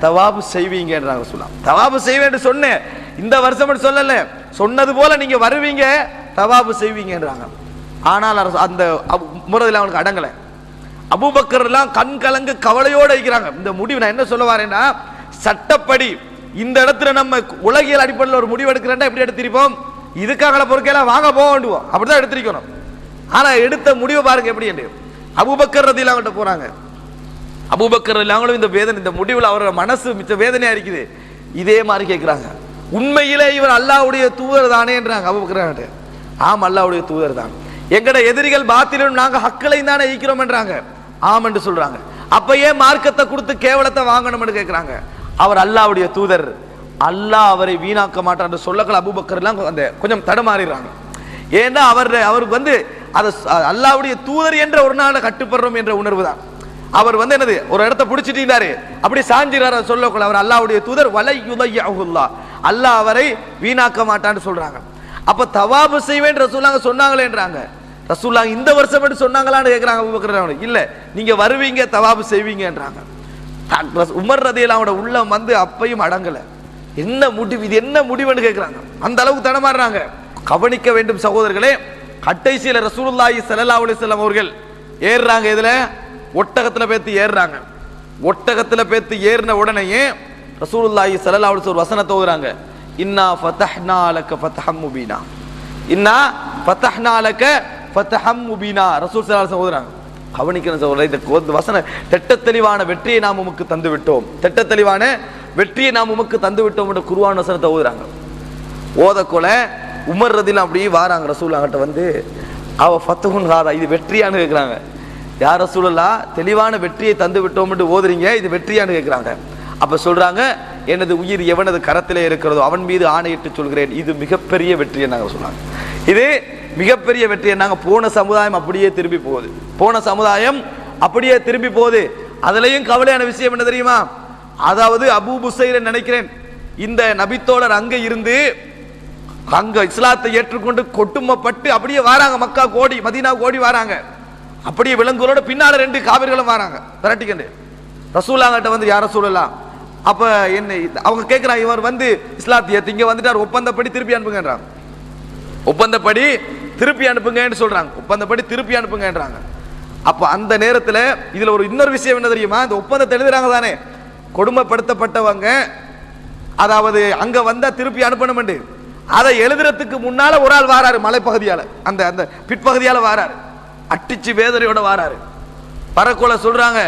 தவாப் செய்வீங்கன்றாங்க ரசூலுல்லாஹ். தவாப் செய்வேன்னு சொன்னேன், இந்த வருஷம் சொல்லல, சொன்னது போல நீங்க வருவீங்க, தவாபு செய்வீங்கன்றாங்க. ஆனால் அந்த முறையில் அவங்களுக்கு அடங்கலை. அபூபக்கர் எல்லாம் கண் கலங்கு கவலையோடு இருக்கிறாங்க. இந்த முடிவு நான் என்ன சொல்ல வரேன்னா, சட்டப்படி இந்த இடத்துல நம்ம உலகியல் அடிப்படையில் ஒரு முடிவு எடுக்கிறேன்னா எப்படி எடுத்திருப்போம்? இதுக்காக பொறுக்கையெல்லாம் வாங்க போவோம், அப்படிதான் எடுத்திருக்கணும். ஆனா எடுத்த முடிவு பாருங்க எப்படி என்று. அபூபக்கர் ரலியல்லாஹு அன்ஹு போறாங்க. அபூபக்கர் ரலியல்லாஹு அன்ஹு இந்த வேதனை, இந்த முடிவில் அவரோட மனசு மிச்ச வேதனையா இருக்குது. இதே மாதிரி கேட்கிறாங்க, உண்மையிலே இவர் அல்லாஹ்வுடைய தூதர் தானே என்றாங்க அபூபக்கர். ஆம், அல்லாஹ்வுடைய தூதர் தான். எங்கட எதிரிகள் பாத்திலும் நாங்க ஹக்களை தானே ஈக்கிறோம் என்றாங்க. ஆம் என்று சொல்றாங்க. அப்ப ஏன் மார்க்கத்தை கொடுத்து கேவலத்தை வாங்கணும்னு கேட்கிறாங்க. அவர் அல்லாஹ்வுடைய தூதர், அல்லாஹ் அவரை வீணாக்க மாட்டார் என்று சொல்லக்கள் அபூபக்கர் எல்லாம் அந்த கொஞ்சம் தடுமாறிடுறாங்க. ஏன்னா அவருக்கு அது அல்லாஹ்வுடைய தூதர் என்ற ஒரு நாள கட்டுப்படுறோம் என்ற உணர்வு தான். அவர் என்னது ஒரு இடத்தை பிடிச்சிட்டாரு, அப்படி சாஞ்சிறாரு சொல்லக்கள் அவர் அல்லாஹ்வுடைய தூதர், வலை யுதையஹுல்லாஹ், அல்லாஹ் அவரை வீணாக்க மாட்டான்னு சொல்றாங்க. அப்ப தவாபு செய்வேன் ரசூலுல்லாஹ் சொன்னாங்களேன்றாங்க. ரசூலுல்லாஹ் இந்த வருஷம் என்று சொன்னாங்களான்னு கேட்கிறாங்க அபூபக்கர். இல்ல, நீங்க வருவீங்க, தவாபு செய்வீங்கன்றாங்க. உமர் ரலியல்லாஹு அன்ஹு உள்ளம் அப்பையும் அடங்கல. என்ன முடிவு, இது என்ன முடிவுன்னு கேட்கிறாங்க. அந்த அளவுக்கு தடமாறுறாங்க. கவனிக்க வேண்டும் சகோதரர்களே, கடைசியில ரசூலுல்லாஹி ஸல்லல்லாஹு அலைஹி வஸல்லம் அவர்கள் ஏறுறாங்க. இதுல ஒட்டகத்துல பேத்து ஏறுறாங்க. ஒட்டகத்துல பேத்து ஏறின உடனேயே ரசூலுல்லாஹி ஸல்லல்லாஹு அலைஹி வஸல்லம் ஒரு வசனத்தை ஓதுறாங்க, இன்னா ஃபதஹ்னா லக ஃபதஹம் முபீனா, இன்னா ஃபதஹ்னா லக ஃபதஹம் முபீனா. ரசூல் ஸல்லல்லாஹு அலைஹி வஸல்லம் ஓதுறாங்க. கவனிக்கணும் சகோதரர்களே, இந்த வசனம் திட்ட தெளிவான வெற்றியை நாம் உமக்கு தந்து விட்டோம், திட்ட தெளிவான வெற்றியை நாம் உமக்கு தந்து விட்டோம் என்ற குர்ஆன் வசனத்தை ஓதுறாங்க. ஓதக்கொல உமர் ரலியல்லாஹு அப்படியே வாராங்க ரசூலுல்லாஹ் கிட்ட அவ ஃபத்ஹுன் ஹாதா, இது வெற்றியான்னு கேட்குறாங்க. யார் ரசூலுல்லாஹ், தெளிவான வெற்றியை தந்து விட்டோம் என்று ஓதுறீங்க, இது வெற்றியான்னு கேட்குறாங்க. அப்ப சொல்றாங்க, எனது உயிர் எவனது கரத்திலே இருக்கிறதோ அவன் மீது ஆணையிட்டு சொல்கிறேன், இது மிகப்பெரிய வெற்றி என்னாங்க சொன்னாங்க. இது மிகப்பெரிய வெற்றி என்னாங்க. போன சமுதாயம் அப்படியே திரும்பி போகுது, போன சமுதாயம் அப்படியே திரும்பி போகுது. அதுலயும் கவலையான விஷயம் என்ன தெரியுமா? அதாவது அபூ புசைர் நினைக்கிறேன், இந்த நபித்தோழர் அங்க இருந்து அங்க இஸ்லாத்தை ஏற்றுக்கொண்டு கொட்டுமப்பட்டு அப்படியே வராங்க, மக்கா கோடி மதீனா கோடி வராங்க. அப்படியே விலங்குகளோட பின்னால 2 காவிர்களும் வராங்க விரட்டிக்கண்டு. ரசூலுல்லாஹ் கிட்ட யார் ரசூலுல்லாஹ், அப்ப என்ன அவங்க கேட்கிறாங்க, இவர் இஸ்லாத்தை ஏத்து இங்க வந்துட்டார், ஒப்பந்தப்படி திருப்பி அனுப்புங்கன்றாங்க. ஒப்பந்தப்படி திருப்பி அனுப்புங்கன்னு சொல்றாங்க. ஒப்பந்தப்படி திருப்பி அனுப்புங்கன்றாங்க. அப்ப அந்த நேரத்தில் இதுல ஒரு இன்னொரு விஷயம் என்ன தெரியுமா? இந்த ஒப்பந்தத்தை எழுதுறாங்க தானே, கொடுமைப்படுத்தப்பட்டவங்க அதாவது அங்க வந்தா திருப்பி அனுப்பணும். அதை எழுதுறதுக்கு முன்னால ஒரு ஆள் வாராரு, மலைப்பகுதியால அந்த அந்த பிற்பகுதியால வாராரு, அட்டிச்சு வேதனையோட வாராரு. பரக்கோல சொல்றாங்க,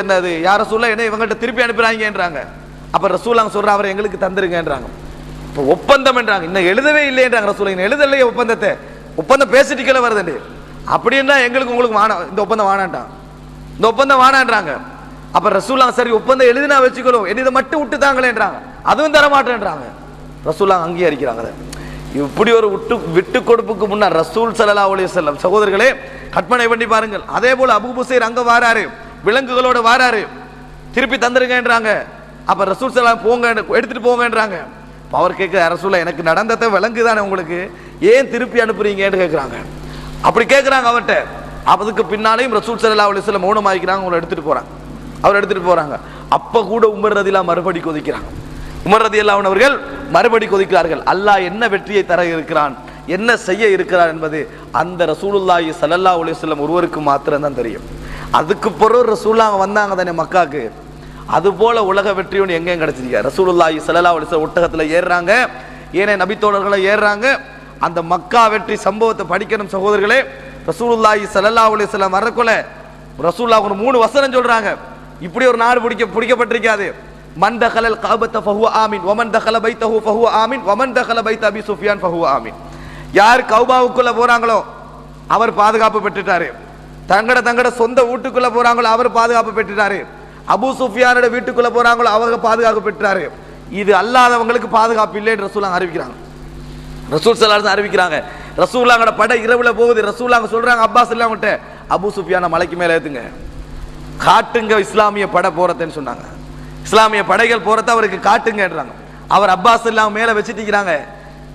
என்னது யார சொல்ல என்ன இவங்கள்ட்ட திருப்பி அனுப்புறாங்கன்றாங்க. அப்ப ரசூலுல்லாஹ் சொல்ற அவரை எங்களுக்கு தந்துருங்கன்றாங்க. இப்போ ஒப்பந்தம் என்றாங்க, இன்னும் எழுதவே இல்லைன்றாங்க ரசூலுல்லாஹ். எழுதலையே ஒப்பந்தத்தை, ஒப்பந்தம் பேசிட்டு வருது. அப்படின்னா எங்களுக்கு உங்களுக்கு வானா, இந்த ஒப்பந்தம் வானான்ட்டான், இந்த ஒப்பந்தம் வானான்றாங்க. அப்ப ரசூலுல்லாஹ் சரி ஒப்பந்தம் எழுதினா வச்சுக்கணும், இதை மட்டும் விட்டு தாங்களேன்றாங்க. அதுவும் தர மாட்டேன்றாங்க. ரசூலுல்லாஹ் அங்கீகரிக்கிறாங்க. இப்படி ஒரு விட்டு கொடுப்புக்கு முன்னார் ரசூல் ஸல்லல்லாஹு அலைஹி வஸல்லம் சகோதரர்களே கற்பனை பண்ணி பாருங்கள். அதே போல அபூ புசைர் அங்க வாராரு, விலங்குகளோட வாராரு, திருப்பி தந்துருங்கன்றாங்க. அப்ப ரசூல் ஸல்லல்லாஹு போங்க, எடுத்துட்டு போங்கன்றாங்க. அவர் கேட்க, ரசூலுல்லாஹ் எனக்கு நடந்ததை விலங்கு தானே உங்களுக்கு, ஏன் திருப்பி அனுப்புறீங்கன்னு கேட்கிறாங்க. அப்படி கேட்கிறாங்க அவர்கிட்ட. அதுக்கு பின்னாலையும் ரசூல் ஸல்லல்லாஹு அலைஹி வஸல்லம் மௌனமாயிக்கிறாங்க, அவங்களை எடுத்துட்டு போறாங்க. அவர் எடுத்துட்டு போறாங்க. அப்ப கூட உமர் ரலியல்லாஹு மறுபடி கொதிக்கிறாங்க. உமர் ரலியல்லாஹு அன்ஹு அவர்கள் மறுபடி கொதிக்கிறார்கள். அல்லாஹ் என்ன வெற்றியை தர இருக்கிறான், என்ன செய்ய இருக்கிறான் என்பது அந்த ரசூலுல்லாஹி ஸல்லல்லாஹு அலைஹி வஸல்லம் ஒருவருக்கு மாத்திரம் தான் தெரியும். அதுக்கு பிறகு ரசூலுல்லாஹ் வந்தாங்க தானே மக்காக்கு, அது போல உலக வெற்றி ஒன்று எங்கேயும் கிடைச்சிருக்க. ரசூலுல்லாஹி ஸல்லல்லாஹு அலைஹி வஸல்லம் ஒட்டகத்துல ஏறுறாங்க, ஏனைய நபித்தோழர்களை ஏறுறாங்க. அந்த மக்கா வெற்றி சம்பவத்தை படிக்கணும் சகோதரர்களே. ரசூலுல்லாஹி ஸல்லல்லாஹு அலைஹி வஸல்லம் வரக்குள்ள ரசூலுல்லாஹ் ஒரு 3 வசனம் சொல்றாங்க. இப்படி ஒரு நாடு பிடிக்கப்பட்டிருக்காது. மன் தகலல் கஅபத ஃபஹுவ ஆமின் வமன் தகல பைத்தஹு ஃபஹுவ ஆமின் வமன் தகல பைத அபி சுஃபியான் ஃபஹுவ ஆமின். யார் கௌபாவுக்குள்ள போறாங்களோ அவர் பாதுகாப்பு பெற்றுட்டாரு, தங்கட சொந்த வீட்டுக்குள்ள போறாங்களோ அவர் பாதுகாப்பு பெற்றுட்டாரு, அபூ சுஃபியானோட வீட்டுக்குள்ள போறாங்களோ அவங்க பாதுகாப்பு பெற்றாரு. இது அல்லாதவங்களுக்கு பாதுகாப்பு இல்லைன்னு ரசூலுல்லாஹ் அறிவிக்கிறாங்க. ரசூல் ஸல்லல்லாஹு அலைஹி அறிவிக்கிறாங்க. ரசூலுல்லாஹோட படை இரவுல போகுது. ரசூலுல்லாஹ் சொல்றாங்க அப்பாஸ் இல்லாமட்ட, அபூ சுஃபியான மலைக்கு மேல ஏத்துங்க, காட்டுங்க இஸ்லாமிய படை போறதுன்னு சொன்னாங்க. இஸ்லாமிய படைகள் போறத அவருக்கு காட்டுங்கன்றாங்க. அவர் அப்பாஸ் இல்லாம மேல வச்சுட்டிருக்கிறாங்க.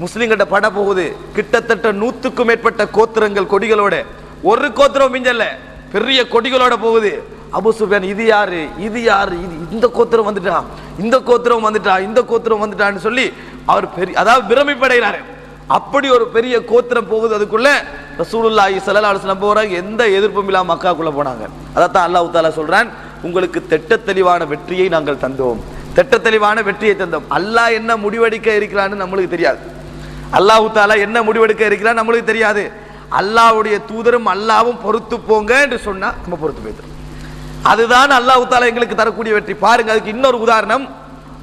முஸ்லிம்கிட்ட படை போகுது. கிட்டத்தட்ட 100க்கும் மேற்பட்ட கோத்திரங்கள் கொடிகளோட, ஒரு கோத்திரம் மிஞ்சல்ல, பெரிய கொடிகளோட போகுது. அபூ சுஃபியான் இது யாரு, இது யாரு, இது இந்த கோத்திரம் வந்துட்டா, இந்த கோத்திரம் வந்துட்டா, இந்த கோத்திரம் வந்துட்டான்னு சொல்லி அவர் பெரிய, அதாவது பிரமிப்படைகிறார். அப்படி ஒரு பெரிய கோத்திரம் போகுது. அதுக்குள்ள ரசூலுல்லாஹி ஸல்லல்லாஹு அலைஹி வஸல்லம் போறாங்க, எந்த எதிர்ப்பும் இல்லாம மக்காக்குள்ள போனாங்க. அதான் அல்லாஹ் தஆலா சொல்றான், உங்களுக்கு திட்ட தெளிவான வெற்றியை நாங்கள் தந்தோம், திட்ட தெளிவான வெற்றியை தந்தோம். அல்லாஹ் என்ன முடிவெடுக்க இருக்கிறான்னு நம்மளுக்கு தெரியாது. அல்லாஹ் தஆலா என்ன முடிவெடுக்க இருக்கிறான் நம்மளுக்கு தெரியாது. அல்லாஹ்வுடைய தூதரும் அல்லாஹ்வும் பொறுத்து போங்க என்று சொன்னா நம்ம பொறுத்து போயிடும். அதுதான் அல்லாஹ் தஆலா எங்களுக்கு தரக்கூடிய வெற்றி. பாருங்க, அதுக்கு இன்னொரு உதாரணம்,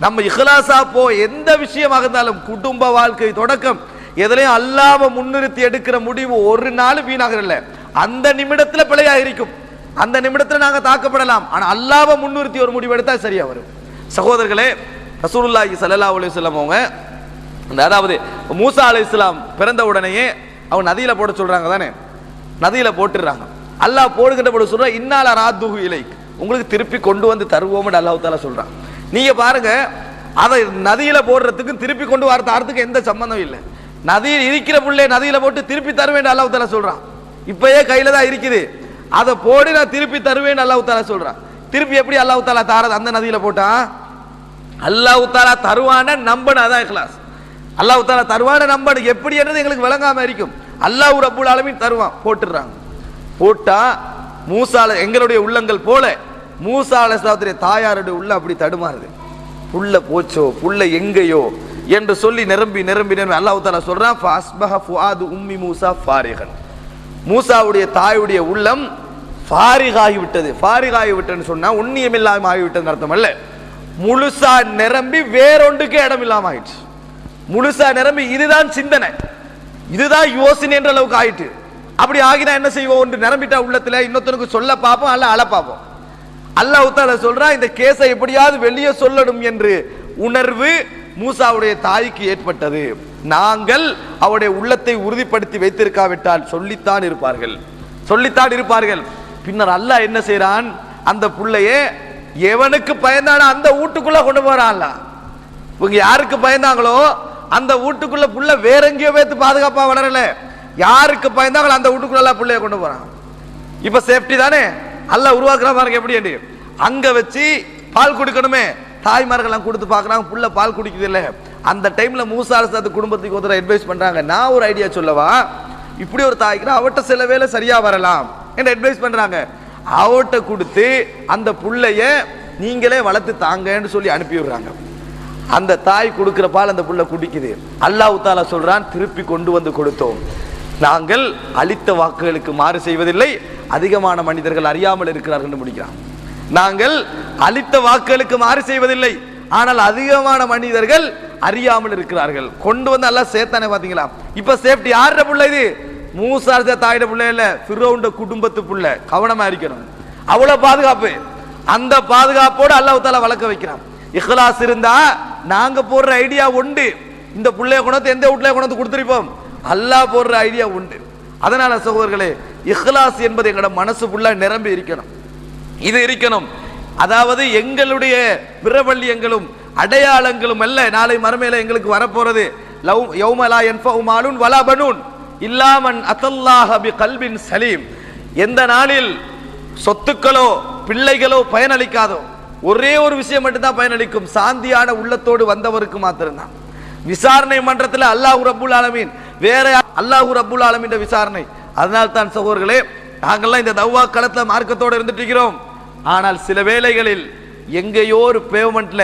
நம்ம இஹ்லாஸா போ, எந்த விஷயமாக இருந்தாலும் குடும்ப வாழ்க்கை தொடக்கம் எதுலையும் அல்லாஹ்வை முன்னிறுத்தி எடுக்கிற முடிவு ஒரு நாள் வீணாக இல்லை. அந்த நிமிடத்துல பிழையா இருக்கும், அந்த நிமிடத்துல நாங்க தாக்கப்படலாம். ஆனா அல்லாஹ்வை முன்னிறுத்தி ஒரு முடிவு எடுத்தா சரியா வரும். சகோதரர்களே, ரசூலுல்லாஹி ஸல்லல்லாஹு அலைஹி வஸல்லம் அவங்க, அதாவது மூசா அலைஹிஸ்ஸலாம் பிறந்த உடனேயே அவங்க நதியில போட சொல்றாங்க தானே, நதியில போட்டுறாங்க. அல்லாஹ் போடுகின்ற போது சொல்ற, இன்னால ராத்துஹு இலைக், உங்களுக்கு திருப்பி கொண்டு வந்து தருவோம்னு அல்லாஹ் தஆலா சொல்றான். நீங்க பாருங்க, அதை நதியில போடுறதுக்கு திருப்பி கொண்டு வரதுக்கு எந்த சம்பந்தம் இல்லை. நதியில் இருக்கிற புள்ளை நதியில போட்டு திருப்பி தருவேன் அல்லாஹ் தஆலா சொல்றான். இப்பயே கையில தான் இருக்குது, அதை போடு நான் திருப்பி தருவேன் அல்லாஹ் தஆலா சொல்றான். திருப்பி எப்படி அல்லாஹ் தஆலா தாரது? அந்த நதியில போட்டா அல்லாஹ் தஆலா தருவான நம்பணும், அதான் இக்லாஸ். அல்லாஹ் தஆலா தருவான நம்பணும், எப்படி என்றது எங்களுக்கு விளங்காம இருக்கும். அல்லாஹ் ரப்புல் ஆலமீன் தருவான், போட்டுறாங்க. போட்டா மூசா, எங்களுடைய உள்ளங்கள் போல மூசா அலைஹிஸ்ஸலாத்துடைய தாயாருடைய உள்ள அப்படி தடுமாறுது. புள்ள போச்சோ, புள்ள எங்கேயோ என்று சொல்லி நிரம்பி நிரம்பி நிரம்பி அல்லாஹ் தஆலா சொல்றான், ஃபஸ்பஹ ஃபுஆது உம்மி மூசா ஃபாரிகன், மூசாவுடைய தாயுடைய உள்ளம் ஃபாரிகாகி விட்டது. ஃபாரிகாகி விட்டதுன்னு சொன்னா உண்ணியம் இல்லாம ஆகிவிட்டதுன்னு அர்த்தம் அல்ல, முழுசா நிரம்பி வேறொன்றுக்கே இடம் இல்லாம ஆயிடுச்சு. முழுசா நிரம்பி இதுதான் சிந்தனை, இதுதான் யோசனை என்ற அளவுக்கு ஆயிட்டு. அப்படி ஆகினா என்ன செய்வோம்? ஒன்று நிரம்பிட்டா உள்ளத்துல இன்னொருத்தனுக்கு சொல்ல பார்ப்போம், அல்ல அழ பார்ப்போம். அல்லாஹ் தஆலா சொல்றா, இந்த கேஸை எப்படியாவது வெளியே சொல்லணும் என்று உணர்வு மூசாவுடைய தாய்க்கு ஏற்பட்டது. நாங்கள் அவருடைய உள்ளத்தை உறுதிப்படுத்தி வைத்திருக்காவிட்டால் சொல்லித்தான் இருப்பார்கள், சொல்லித்தான் இருப்பார்கள். பின்னர் அல்லாஹ் என்ன செய்யறான்? அந்த புள்ளையே எவனுக்கு பயந்தானோ அந்த வீட்டுக்குள்ள கொண்டு போறான். இவங்க யாருக்கு பயந்தாங்களோ அந்த வீட்டுக்குள்ள புள்ள வேற எங்கேயோ வைத்து பாதுகாப்பா வளரல, யாருக்கு பயந்தாங்களோ அந்த வீட்டுக்குள்ள புள்ளைய கொண்டு போறான். இப்ப சேஃப்டி தானே அல்லாஹ் உருவாக்குற பாருங்க எப்படி. அங்க வச்சு பால் குடிக்கணுமே, தாய்மார்கள் கொடுத்து பாக்குறாங்க, புள்ள பால் குடிக்குது இல்ல. அந்த டைம்ல மூசா அலைஹிஸ்ஸலாத்து குடும்பத்துக்கு ஒருத்தர் அட்வைஸ் பண்றாங்க, நான் ஒரு ஐடியா சொல்லவா, இப்படி ஒரு தாய்க்கு அவட்ட சில வேலை சரியா வரலாம் என்று அட்வைஸ் பண்றாங்க. அவட்ட கொடுத்து அந்த புள்ளைய நீங்களே வளர்த்து தாங்கன்னு சொல்லி அனுப்பி விடுறாங்க. அந்த தாய் கொடுக்கிற பால் அந்த புள்ள குடிக்குது. அல்லாஹ் தஆலா சொல்றான், திருப்பி கொண்டு வந்து கொடுத்தோம். நாங்கள் அளித்த வாக்குகளுக்கு மாறு செய்வதில்லை, அதிகமான மனிதர்கள் அறியாமல் இருக்கிறார்கள் என்று முடிக்கிறான். நாங்கள் அளித்த வாக்குகளுக்கு மாறு செய்வதில்லை, ஆனால் அதிகமான மனிதர்கள் அறியாமல் இருக்கிறார்கள். கொண்டு வந்து அல்லாஹ் சேர்த்தானே. பாத்தீங்களா? இப்ப சேஃப்டி யாரோட புள்ள? இது மூசா தாயோட புள்ள இல்ல, ஃபிரௌன் குடும்பத்து புள்ள. கவனமா இருக்கணும், அவ்வளவு பாதுகாப்பு. அந்த பாதுகாப்போடு அல்லாஹ் தஆலா வளர்க்க வைக்கிறான். இஹ்லாஸ் இருந்தா நாங்க போடுற ஐடியா உண்டு, இந்த புள்ளைய கொண்டு எந்த வீட்டுல கொண்டு கொடுத்துருப்போம், அல்லாஹ் போடுற ஐடியா உண்டு. அதனால சகோதரர்களே, இஹ்லாஸ் என்பது எங்களோட மனசு ஃபுல்லா நிரம்பி இருக்கணும், இது இருக்கணும். அதாவது எங்களுடைய பிரபல்யங்களும் அடையாளங்களும் அல்ல நாளை மறுமையில எங்களுக்கு வரப்போறது. யௌம லா யன்ஃபஉ மாலுன் வலா பனூன் இல்லா மன் அத்தல்லாஹ பிகல்பின் சலீம். எந்த நாளில் சொத்துக்களோ பிள்ளைகளோ பயனளிக்காதோ, ஒரே ஒரு விஷயம் மட்டும்தான் பயனளிக்கும், சாந்தியான உள்ளத்தோடு வந்தவருக்கு மாத்திரம்தான். விசாரணை மன்றத்தில் அல்லாஹ் ரப்புல் ஆலமீன், வேற அல்லாஹ் ரப்புல் ஆலமீன் விசாரணை. அதனால் தான் சகோதரர்களே, நாங்கள்லாம் இந்த தவ்வா களத்தில் மார்க்கத்தோடு இருந்துட்டு இருக்கிறோம். ஆனால் சில வேளைகளில் எங்கேயோ ஒரு பேமெண்ட்ல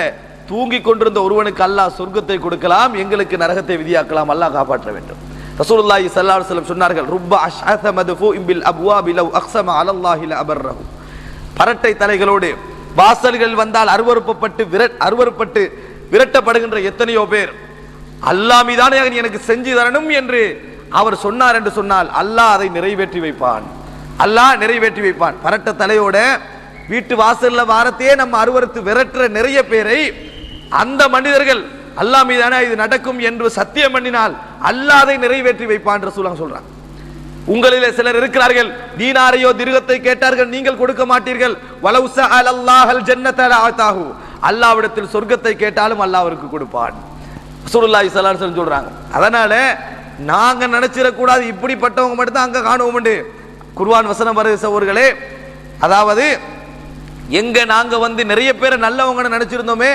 தூங்கி கொண்டிருந்த ஒருவனுக்கு அல்லாஹ் சொர்க்கத்தை கொடுக்கலாம், எங்களுக்கு நரகத்தை விதியாக்கலாம். அல்லாஹ் காப்பாற்ற வேண்டும். ரசூலுல்லாஹி ஸல்லல்லாஹு அலைஹி வஸல்லம் சொன்னார்கள், ருப்ப அஷ்அஸ மத்ஃபூஇன் பில் அப்வாபி லவ் அக்ஸம அலல்லாஹி லஅபர்ரஹு. பரட்டை தலைகளோடு வாசல்கள் வந்தால் அருவருப்பட்டு விரட்டப்படுகின்ற எத்தனையோ பேர் அல்லாஹ் மீதானே எனக்கு செஞ்சு தரணும் என்று அவர் சொன்னார் என்று சொன்னால் அல்லாஹ் அதை நிறைவேற்றி வைப்பான், அல்லாஹ் நிறைவேற்றி வைப்பான். பரட்ட தலையோட வீட்டு வாசல்ல வாரத்தையே நம்ம அருவருத்து விரட்டுற நிறைய பேரை அந்த மனிதர்கள் அல்லாஹ் மீதான இது நடக்கும் என்று சத்தியம் பண்ணினால் அல்லாஹ் அதை நிறைவேற்றி வைப்பான் ரசூலுல்லாஹ் சொல்றாங்க. உங்களிலே சிலர் இருக்கிறார்கள், தீனாரையோ திர்ஹத்தை கேட்டார்கள், நீங்கள் கொடுக்க மாட்டீர்கள். வலவு ஸஅலல்லாஹல் ஜன்னத லஅதாஹு, அல்லாஹ்விடத்தில் சொர்க்கத்தை கேட்டாலும் அல்லாஹ் அவருக்கு கொடுப்பான். ரசூலுல்லாஹி ஸல்லல்லாஹு அலைஹி வஸல்லம் சொல்றாங்க. அதனால நாங்க நினைச்சிட கூடாது இப்படிப்பட்டவங்க மட்டும் தான் அங்க காணுவோம். குர்ஆன் வசனம் வருது சகோதரர்களே, அதாவது எங்க நாங்க வந்து நிறைய பேரை நல்லவங்க நினைச்சிருந்தோமே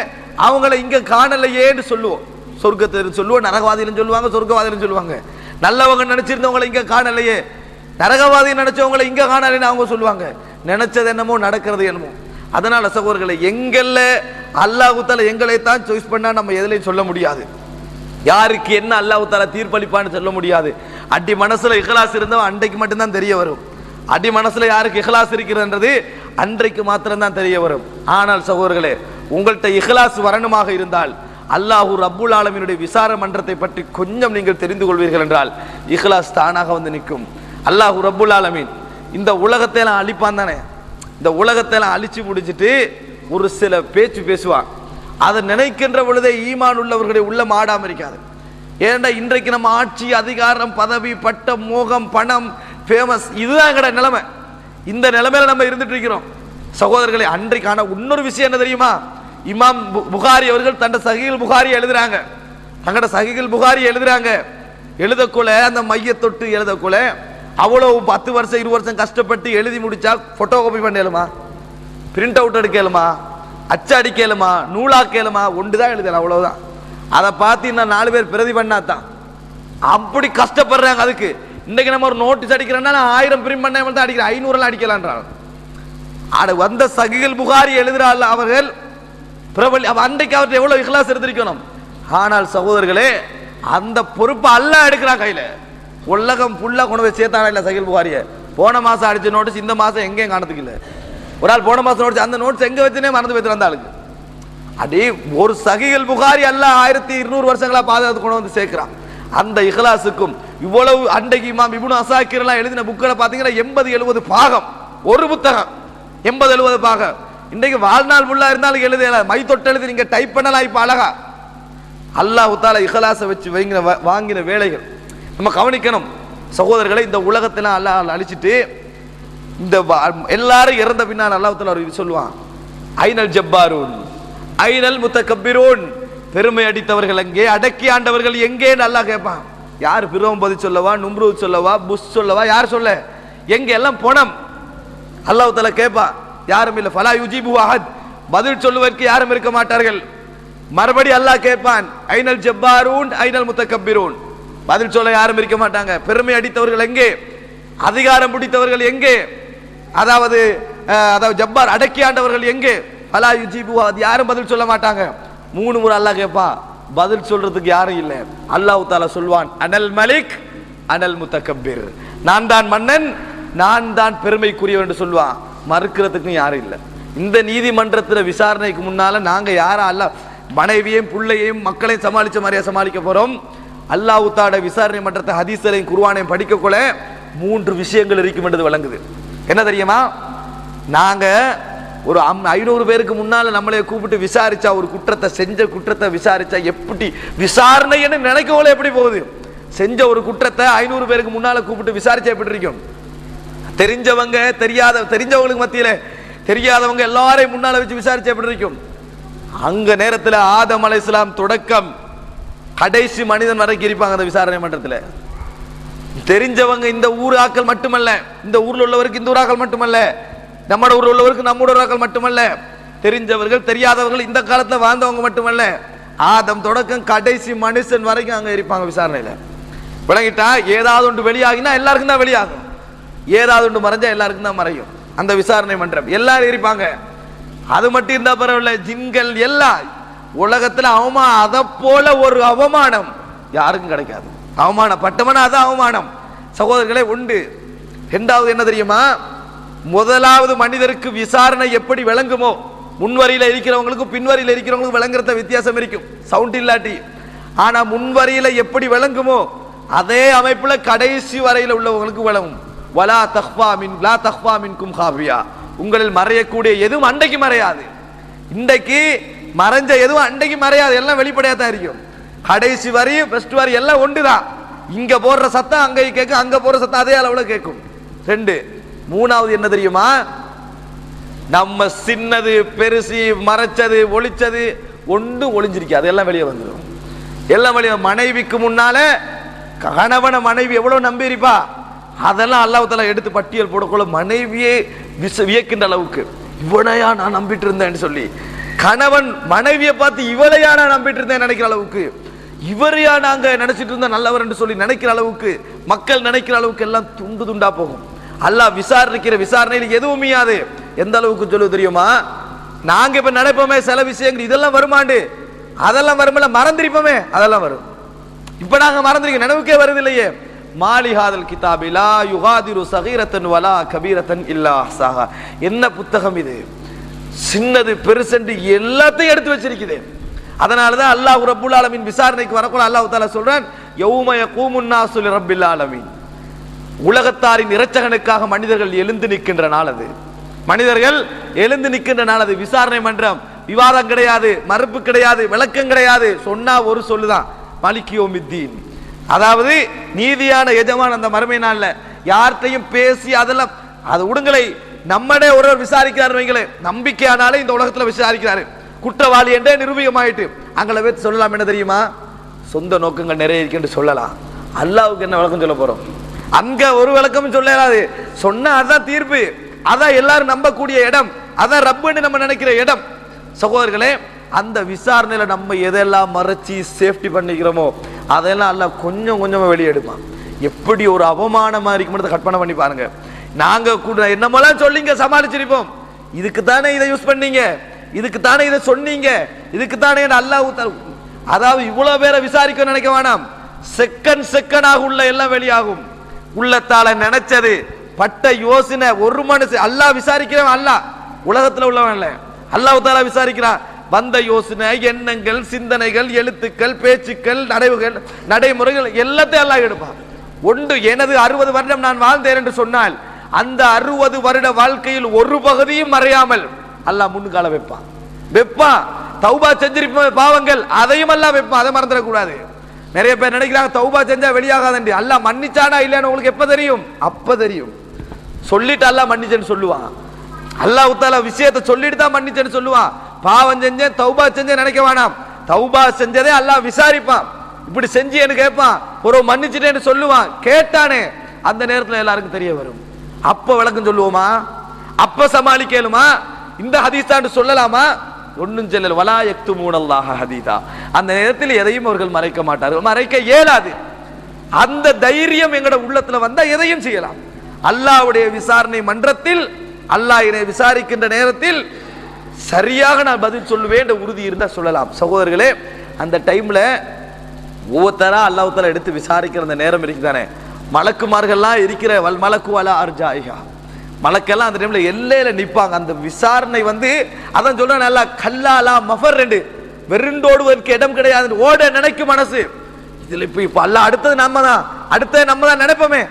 அவங்கள இங்க காணலையேன்னு சொல்லுவோம். சொர்க்கத்தை சொல்லுவோம், நரகவாதின்னு சொல்லுவாங்க, சொர்க்கவாதின்னு சொல்லுவாங்க. நல்லவங்க நினைச்சிருந்தவங்களை இங்க காணலையே, நரகவாதி நினைச்சவங்களை இங்க காணலைன்னு அவங்க சொல்லுவாங்க. நினைச்சது என்னமோ நடக்கிறது என்னமோ. அதனால சகோதரர்களை, எங்கள்ல அல்லாஹ் தஆலா எங்களை தான் சாய்ஸ் பண்ணா நம்ம எதுலையும் சொல்ல முடியாது. யாருக்கு என்ன அல்லாஹ் தஆலா தீர்ப்பளிப்பான்னு சொல்ல முடியாது. அடி மனசுல இஹ்லாஸ் இருந்தவன் அன்றைக்கு மட்டும்தான் தெரிய வரும். அடி மனசுல யாருக்கு இஹ்லாஸ் இருக்கிறது அன்றைக்கு மாத்திரம்தான் தெரிய வரும். ஆனால் சகோதரர்களே, உங்கள்கிட்ட இஹ்லாஸ் வரணுமாக இருந்தால் அல்லாஹு ரப்புல் ஆலமீனுடைய விசார மன்றத்தை பற்றி கொஞ்சம் நீங்கள் தெரிந்து கொள்வீர்கள் என்றால் இஹ்லாஸ் தானாக வந்து நிற்கும். அல்லாஹு ரப்புல் ஆலமீன் இந்த உலகத்தை எல்லாம் அழிப்பான் தானே. இந்த உலகத்தை எல்லாம் அழிச்சு முடிச்சுட்டு ஒரு சில பேச்சு பேசுவான். அதை நினைக்கின்ற பொழுதே ஈமான் உள்ளவர்களுடைய உள்ளம் ஆடாம இருக்காது. ஏன்னா இன்றைக்கு நம்ம ஆட்சி, அதிகாரம், பதவி, பட்டம், மோகம், பணம், ஃபேமஸ், இதுதான் எங்கட நிலைமை. இந்த நிலைமையில நம்ம இருந்துட்டு இருக்கிறோம் சகோதரர்களை. அன்றைக்கான இன்னொரு விஷயம் என்ன தெரியுமா? இமாம் புகாரி அவர்கள் தன்னை சஹீஹுல் புகாரி எழுதுறாங்க. தங்கட சஹீஹுல் புகாரி எழுதுறாங்க. எழுதக்குள்ள அந்த மைய தொட்டு எழுதக்குள்ள அவ்வளவு 10 வருஷம் 20 வருஷம் கஷ்டப்பட்டு எழுதி முடிச்சா போட்டோ காப்பி பண்ணலுமா, பிரிண்ட் அவுட் எடுக்கலுமா, அச்சு அடிக்கலுமா, நூலாக்கலுமா, ஒன்றுதான் எழுதலாம், அவ்வளவுதான். அதை பார்த்து இன்னும் 4 பேர் பிரதி பண்ணாதான். அப்படி கஷ்டப்படுறாங்க அதுக்கு. இன்னைக்கு நம்ம ஒரு நோட்டீஸ் அடிக்கிறோம்னா 1000 பிரிண்ட் பண்ணாமல் தான் அடிக்கிறேன், 500 எல்லாம் அடிக்கலான்றாங்க. வந்த சஹீஹுல் புகாரி எழுதுறாள் அவர்கள் பிரபல. அன்றைக்கு அவர்கள் எவ்வளவு இஹ்லாஸ் எடுத்திருக்கணும். ஆனால் சகோதரர்களே, அந்த பொறுப்பை அல்லாஹ் எடுக்கிறான் கையில. உலகம் ஃபுல்லா கொண்டு போய் சேர்த்தானா இல்ல சஹீஹுல் புகாரியை? போன மாசம் அடிச்ச நோட்டீஸ் இந்த மாசம் எங்கேயும் காணதுக்கு இல்லை. ஒரு ஆள் போன மாசம் நோட்டீஸ், அந்த நோட்டீஸ் எங்க வச்சுனே மறந்து போயிட்டு வந்த ஆளுக்கு. அடி ஒரு சஹீஹுல் புகாரி அல்லாஹ் 1200 வருஷங்களா பாதுகாத்து கொண்டு வந்து சேர்க்கிறான். அந்த இஹ்லாஸுக்கும் இவ்வளவு அன்றைக்கு இமாம் இப்னு அஸாக்கிர் எல்லாம் எழுதின புக்களை பாத்தீங்கன்னா 80-70 பாகம், ஒரு புத்தகம் 80-70 பாகம். இன்றைக்கு வாழ்நாள் ஃபுல்லா இருந்தாலும் எழுதல, மை தொட்டு எழுதி நீங்க டைப் பண்ணலாம். இப்ப அழகா அல்லாஹ் தஆலா இஹ்லாஸை வச்சு வாங்கின வேலைகள் நம்ம கவனிக்கணும் சகோதரர்களை. இந்த உலகத்தெல்லாம் அல்லாஹ் அழிச்சிட்டு இந்த எல்லாரும் இறந்த பின்னால் அல்லாஹ் தஆலா சொல்லுவான், ஐனல் ஜப்பாரூன் ஐனல் முத்தகப்பிரூன், பெருமை அடித்தவர்கள் எங்கே, அடக்கி ஆண்டவர்கள் எங்கே அல்லாஹ் கேட்பான். யார் பிரோம் பதில் சொல்லவா, நும்ரூத் சொல்லவா, புஷ் சொல்லவா, யார் சொல்ல, எங்க எல்லாம் போனம் அல்லாஹ் தஆலா கேட்பான். யாரும் இல்லை. ஃபலா யுஜீபு அஹத், பதில் சொல்லுவதற்கு யாரும் இருக்க மாட்டார்கள். மறுபடி அல்லாஹ் கேட்பான், ஐனல் ஜப்பாரூன் ஐனல் முத்தகப்பிரூன், பதில் சொல்ல யாரும் இருக்க மாட்டாங்க. பெருமை அடித்தவர்கள் எங்கே, அதிகாரம் பிடித்தவர்கள் எங்கே, அதாவது ஜப்பார் அடக்கி ஆண்டவர்கள் எங்கே, ஃபலா யுஜீபு அஹத், யாரும் பதில் சொல்ல மாட்டாங்க. 3 முறை அல்லாஹ் கேட்பான், பதில் சொல்றதுக்கு யாரும் இல்லை. அல்லாஹ் தஆலா சொல்வான், அனல் மலிக் அனல் முத்தகப்பிர், நான் தான் மன்னன், நான் தான் பெருமைக்குரியவன் என்று சொல்வான். மறுக்கிறதுக்கும் யாரும் இல்லை. இந்த நீதிமன்றத்தில் விசாரணைக்கு முன்னால நாங்க யாரா அல்ல மனைவியையும் பிள்ளையையும் மக்களையும் சமாளிச்ச மாதிரியா சமாளிக்க போறோம்? அல்லாஹ் தஆலா விசாரணை மன்றத்தை ஹதீஸையும் குர்ஆனையும் படிக்கக்குள்ள 3 விஷயங்கள் இருக்கும் என்றது விளங்குது. என்ன தெரியுமா? நாங்க ஒரு 500 பேருக்கு முன்னால நம்மளே கூப்பிட்டு விசாரிச்சா, ஒரு குற்றத்தை செஞ்ச குற்றத்தை விசாரிச்சா எப்படி விசாரணைன்னு நினைக்கவளே எப்படி போகுது? செஞ்ச ஒரு குற்றத்தை 500 பேருக்கு முன்னால கூப்பிட்டு விசாரிச்சா எப்படி இருக்கும்? தெரிஞ்சவங்க தெரிஞ்சவங்களுக்கு மத்தியில தெரியாதவங்க எல்லாரையும் முன்னால வச்சு விசாரிச்சா எப்படி இருக்கும்? அங்க நேரத்தில் ஆதம் அலைஹிஸ்ஸலாம் தொடக்கம் கடைசி மனிதன் வரைக்கும் இருப்பாங்க அந்த விசாரணை மன்றத்தில். தெரிஞ்சவங்க இந்த ஊர் ஆக்கள் மட்டுமல்ல, இந்த ஊர்ல உள்ளவருக்கு இந்த ஊராக்கள் மட்டுமல்ல, நம்ம ஊர்ல உள்ளவருக்கு நம்முடைய ஊராக்கள் மட்டுமல்ல, தெரிஞ்சவர்கள் தெரியாதவர்கள் இந்த காலத்துல வாழ்ந்தவங்க மட்டுமல்ல, ஆதம் தொடக்கம் கடைசி மனுஷன் வரைக்கும் அங்க இருப்பாங்க விசாரணையில. விளங்கிட்டா? ஏதாவது ஒன்று வெளியாகினா எல்லாருக்கும் தான் வெளியாகும், ஏதாவது ஒன்று மறைஞ்சா எல்லாருக்கும் தான் மறையும். அந்த விசாரணை மன்றம் எல்லாரும் இருப்பாங்க. அது மட்டும் இருந்தா பரவாயில்ல, ஜின்கள் எல்லாம் உலகத்துல அதை போல ஒரு அவமானம் யாருக்கும் கிடைக்காது. அவமானப்பட்டவனா அது அவமானம் சகோதரர்களே உண்டு. இரண்டாவது என்ன தெரியுமா? முதலாவது மனிதருக்கு விசாரணை எப்படி விளங்குமோ, முன்வரியில இருக்கிறவங்களுக்கும் பின்வரியில இருக்கிறவங்களுக்கும் விளங்குறத வித்தியாசம் இருக்கும், சவுண்ட் இல்லாட்டி. ஆனா முன்வரியில எப்படி விளங்குமோ அதே அமைப்புல கடைசி வரையில உள்ளவங்களுக்கு விளங்கும். வலா தக்ஃபா மின் லா தக்ஃபா மின்கும் காஃபியா, உங்களில் மறையக்கூடிய எதுவும் அன்றைக்கு மறையாது. இன்றைக்கு மறைஞ்ச எதுவும் அன்றைக்கு மறையாது, எல்லாம் வெளிப்படையா தான் இருக்கும். கடைசி வரி ஃபர்ஸ்ட் வரி எல்லாம் ஒன்றுதான். இங்க போடுற சத்தம் அங்க கேட்கும், அங்க போடுற சத்தம் அதே அளவுல கேட்கும். 2. மூணாவது என்ன தெரியுமா? நம்ம சின்னது பெருசு மறைச்சது ஒளிச்சது ஒன்றும் ஒளிஞ்சிருக்காது, எல்லாம் வெளியே வந்துடும். எல்லாம் வெளியே. மனைவிக்கு முன்னால கணவனை மனைவி எவ்வளவு நம்பி இருப்பா, அதெல்லாம் அல்லாஹ் தஆலா எடுத்து பட்டியல் போடக்குள்ள மனைவியே வியக்கின்ற அளவுக்கு இவனையா நான் நம்பிட்டு இருந்தேன்னு சொல்லி, கணவன் மனைவியை பார்த்து இவளையா நான் நம்பிட்டு இருந்தேன் நினைக்கிற அளவுக்கு இவரையா நாங்க நினைச்சிட்டு இருந்தா நல்லவர் என்று சொல்லி நினைக்கிற அளவுக்கு, மக்கள் நினைக்கிற அளவுக்கு எல்லாம் துண்டு துண்டா போகும். அல்லாஹ் விசாரிக்கிற விசாரணையில் எதுவும் மீயாது. எந்த அளவுக்கு சொல்லுவது தெரியுமா? நாங்க இப்ப நினைப்போமே சில விஷயங்கள் இதெல்லாம் வருமாண்டு, அதெல்லாம் வருமில்ல, மறந்திருப்போமே, அதெல்லாம் வரும். இப்ப நாங்க மறந்திருக்க நினைவுக்கே வருது இல்லையே. மாலிஹாதல் கிதாபி லா யுகாதிரு சகீரத்தன் வலா கபீரத்தன் இல்லா அஹ்சாஹா. என்ன புத்தகம் இது, சின்னது பெருசென்று எல்லாத்தையும் எடுத்து வச்சிருக்குது. அதனாலதான் அல்லாஹ் ரப்புல் ஆலமீன் விசாரணைக்கு வரக்குள்ள அல்லாஹ் தஆலா சொல்றான், யௌம யகூமுன் நாஸு லிரப்பில் ஆலமீன். உலகத்தாரின் இரட்சகனுக்காக மனிதர்கள் எழுந்து நிற்கின்ற நாள் அது. மனிதர்கள் எழுந்து நிற்கின்ற நாள் அது. விசாரணை மன்றம், விவாதம் கிடையாது, மறுப்பு கிடையாது, விளக்கம் கிடையாது. சொன்னா ஒரு சொல்லுதான், மாலிக் யௌமித்தீன். அதாவது நீதியான எஜமான் அந்த மறுமை நாள்ல யார்கிட்டையும் பேசி அதெல்லாம் அது உடுங்களை நம்மளே ஒரு விசாரிக்கிறார் வைங்களே, நம்பிக்கையானாலே இந்த உலகத்துல விசாரிக்கிறாரு, குற்றவாளி என்றே நிரூபிகமாயிட்டு அங்களை வைத்து சொல்லலாம். என்ன தெரியுமா? சொந்த நோக்கங்கள் நிறைய இருக்குன்னு சொல்லலாம். அல்லாஹ்வுக்கு என்ன விளக்கம் சொல்ல போறோம்? அங்க ஒரு விளக்கமும் சொல்லாது. சொன்னா அதான் தீர்ப்பு, அதான் எல்லாரும் நம்பக்கூடிய இடம், அதான் ரப்புன்னு நம்ம நினைக்கிற இடம். சகோதரர்களே, அந்த விசாரணையில நம்ம எதெல்லாம் மறைச்சி சேஃப்டி பண்ணிக்கிறோமோ அதெல்லாம் அல்லாஹ் கொஞ்சம் கொஞ்சமா வெளியே எடுப்பான். எப்படி ஒரு அவமானமா இருக்கும் கற்பனை பண்ணி பாருங்க. நாங்க கூட என்னமெல்லாம் சொல்லிங்க சமாளிச்சிருப்போம். இதுக்கு தானே இதை யூஸ் பண்ணீங்க, இதுக்கு தானே இதை சொன்னீங்க, இதுக்கு தானே அல்லாஹ். அதாவது இவ்வளவு பேரை விசாரிக்க நினைக்க வேணாம், செகண்டாக உள்ள எல்லாம் வெளியாகும். உள்ளத்தால நினைச்சது பட்ட யோசனை ஒரு மனசு அல்லாஹ் விசாரிக்கிறவன். அல்லாஹ் உலகத்துல உள்ளவன் இல்ல, அல்லாஹ் தஆலா விசாரிக்கிறான். வந்த யோசனை, எண்ணங்கள், சிந்தனைகள், எழுத்துக்கள், பேச்சுக்கள், நடைமுறைகள் எல்லாத்தையும் அல்லாஹ் எடுப்பான். ஒன்று எனது 60 வருடம் நான் வாழ்ந்தேன் என்று சொன்னால் அந்த 60 வருட வாழ்க்கையில் ஒரு பகுதியும் மறையாமல் அல்லாஹ் முன்கால வைப்பான். தௌபா செஞ்சிருப்ப பாவங்கள் அதையும் அல்லாஹ் வைப்பான். அதை மறந்துடக்கூடாது. நிறைய பேர் நினைக்கிறாங்க தௌபா செஞ்சா வெளியாகாதண்டி. அல்லாஹ் மன்னிச்சானா இல்லைன்னு உங்களுக்கு எப்ப தெரியும்? அப்ப தெரியும். சொல்லிட்டு அல்லாஹ் மன்னிச்சேன்னு சொல்லுவான். அல்லாஹ் தஆலா விஷயத்தை சொல்லிட்டு தான் மன்னிச்சேன்னு சொல்லுவான். பாவம் செஞ்சேன் தௌபா செஞ்சேன் நினைக்க வேணாம். தௌபா செஞ்சதே அல்லாஹ் விசாரிப்பான். இப்படி செஞ்சேன்னு கேட்பான், ஒரு மன்னிச்சிட்டேன்னு சொல்லுவான். கேட்டானே அந்த நேரத்தில் எல்லாருக்கும் தெரிய வரும். அப்ப விளக்கம் சொல்லுவோமா? அப்ப சமாளிக்கலுமா? இந்த ஹதீஸான்னு சொல்லலாமா? ஒன்னும் சொல்லல. வலா யக்துமூனல்லாஹ ஹதீதா. அந்த நேரத்தில் எதையும் அவர்கள் மறைக்க மாட்டார்கள், மறைக்க இயலாது. அந்த தைரியம் எங்கட உள்ளத்துல வந்தா எதையும் செய்யலாம். அல்லாஹ்வுடைய விசாரணை மன்றத்தில் அல்லாஹ் என்னை விசாரிக்கின்ற நேரத்தில் சரியாக நான் பதில் சொல்லுவேன் என்ற உறுதி இருந்தா சொல்லலாம். சகோதரர்களே, அந்த டைம்ல ஒவ்வொருத்தரா அல்லாஹ் தஆலா எடுத்து விசாரிக்கிற அந்த நேரம் இருக்குதானே, மலக்குமார்கள்லாம் இருக்கிற வல் மலக்கு அலா அர்ஜாயிஹா, மலக்கெல்லாம் அந்த டைம்ல எல்லையில நிப்பாங்க. அந்த விசாரணை அதான் சொல்றேன், நல்லா கல்லாலா மஃபர் ரெண்டு வெறுண்டோடுவதற்கு இடம் கிடையாது, ஓட நினைக்கும் மனசு. இதுல இப்ப அல்லாஹ் அடுத்தது நம்ம தான் நினைப்போமே,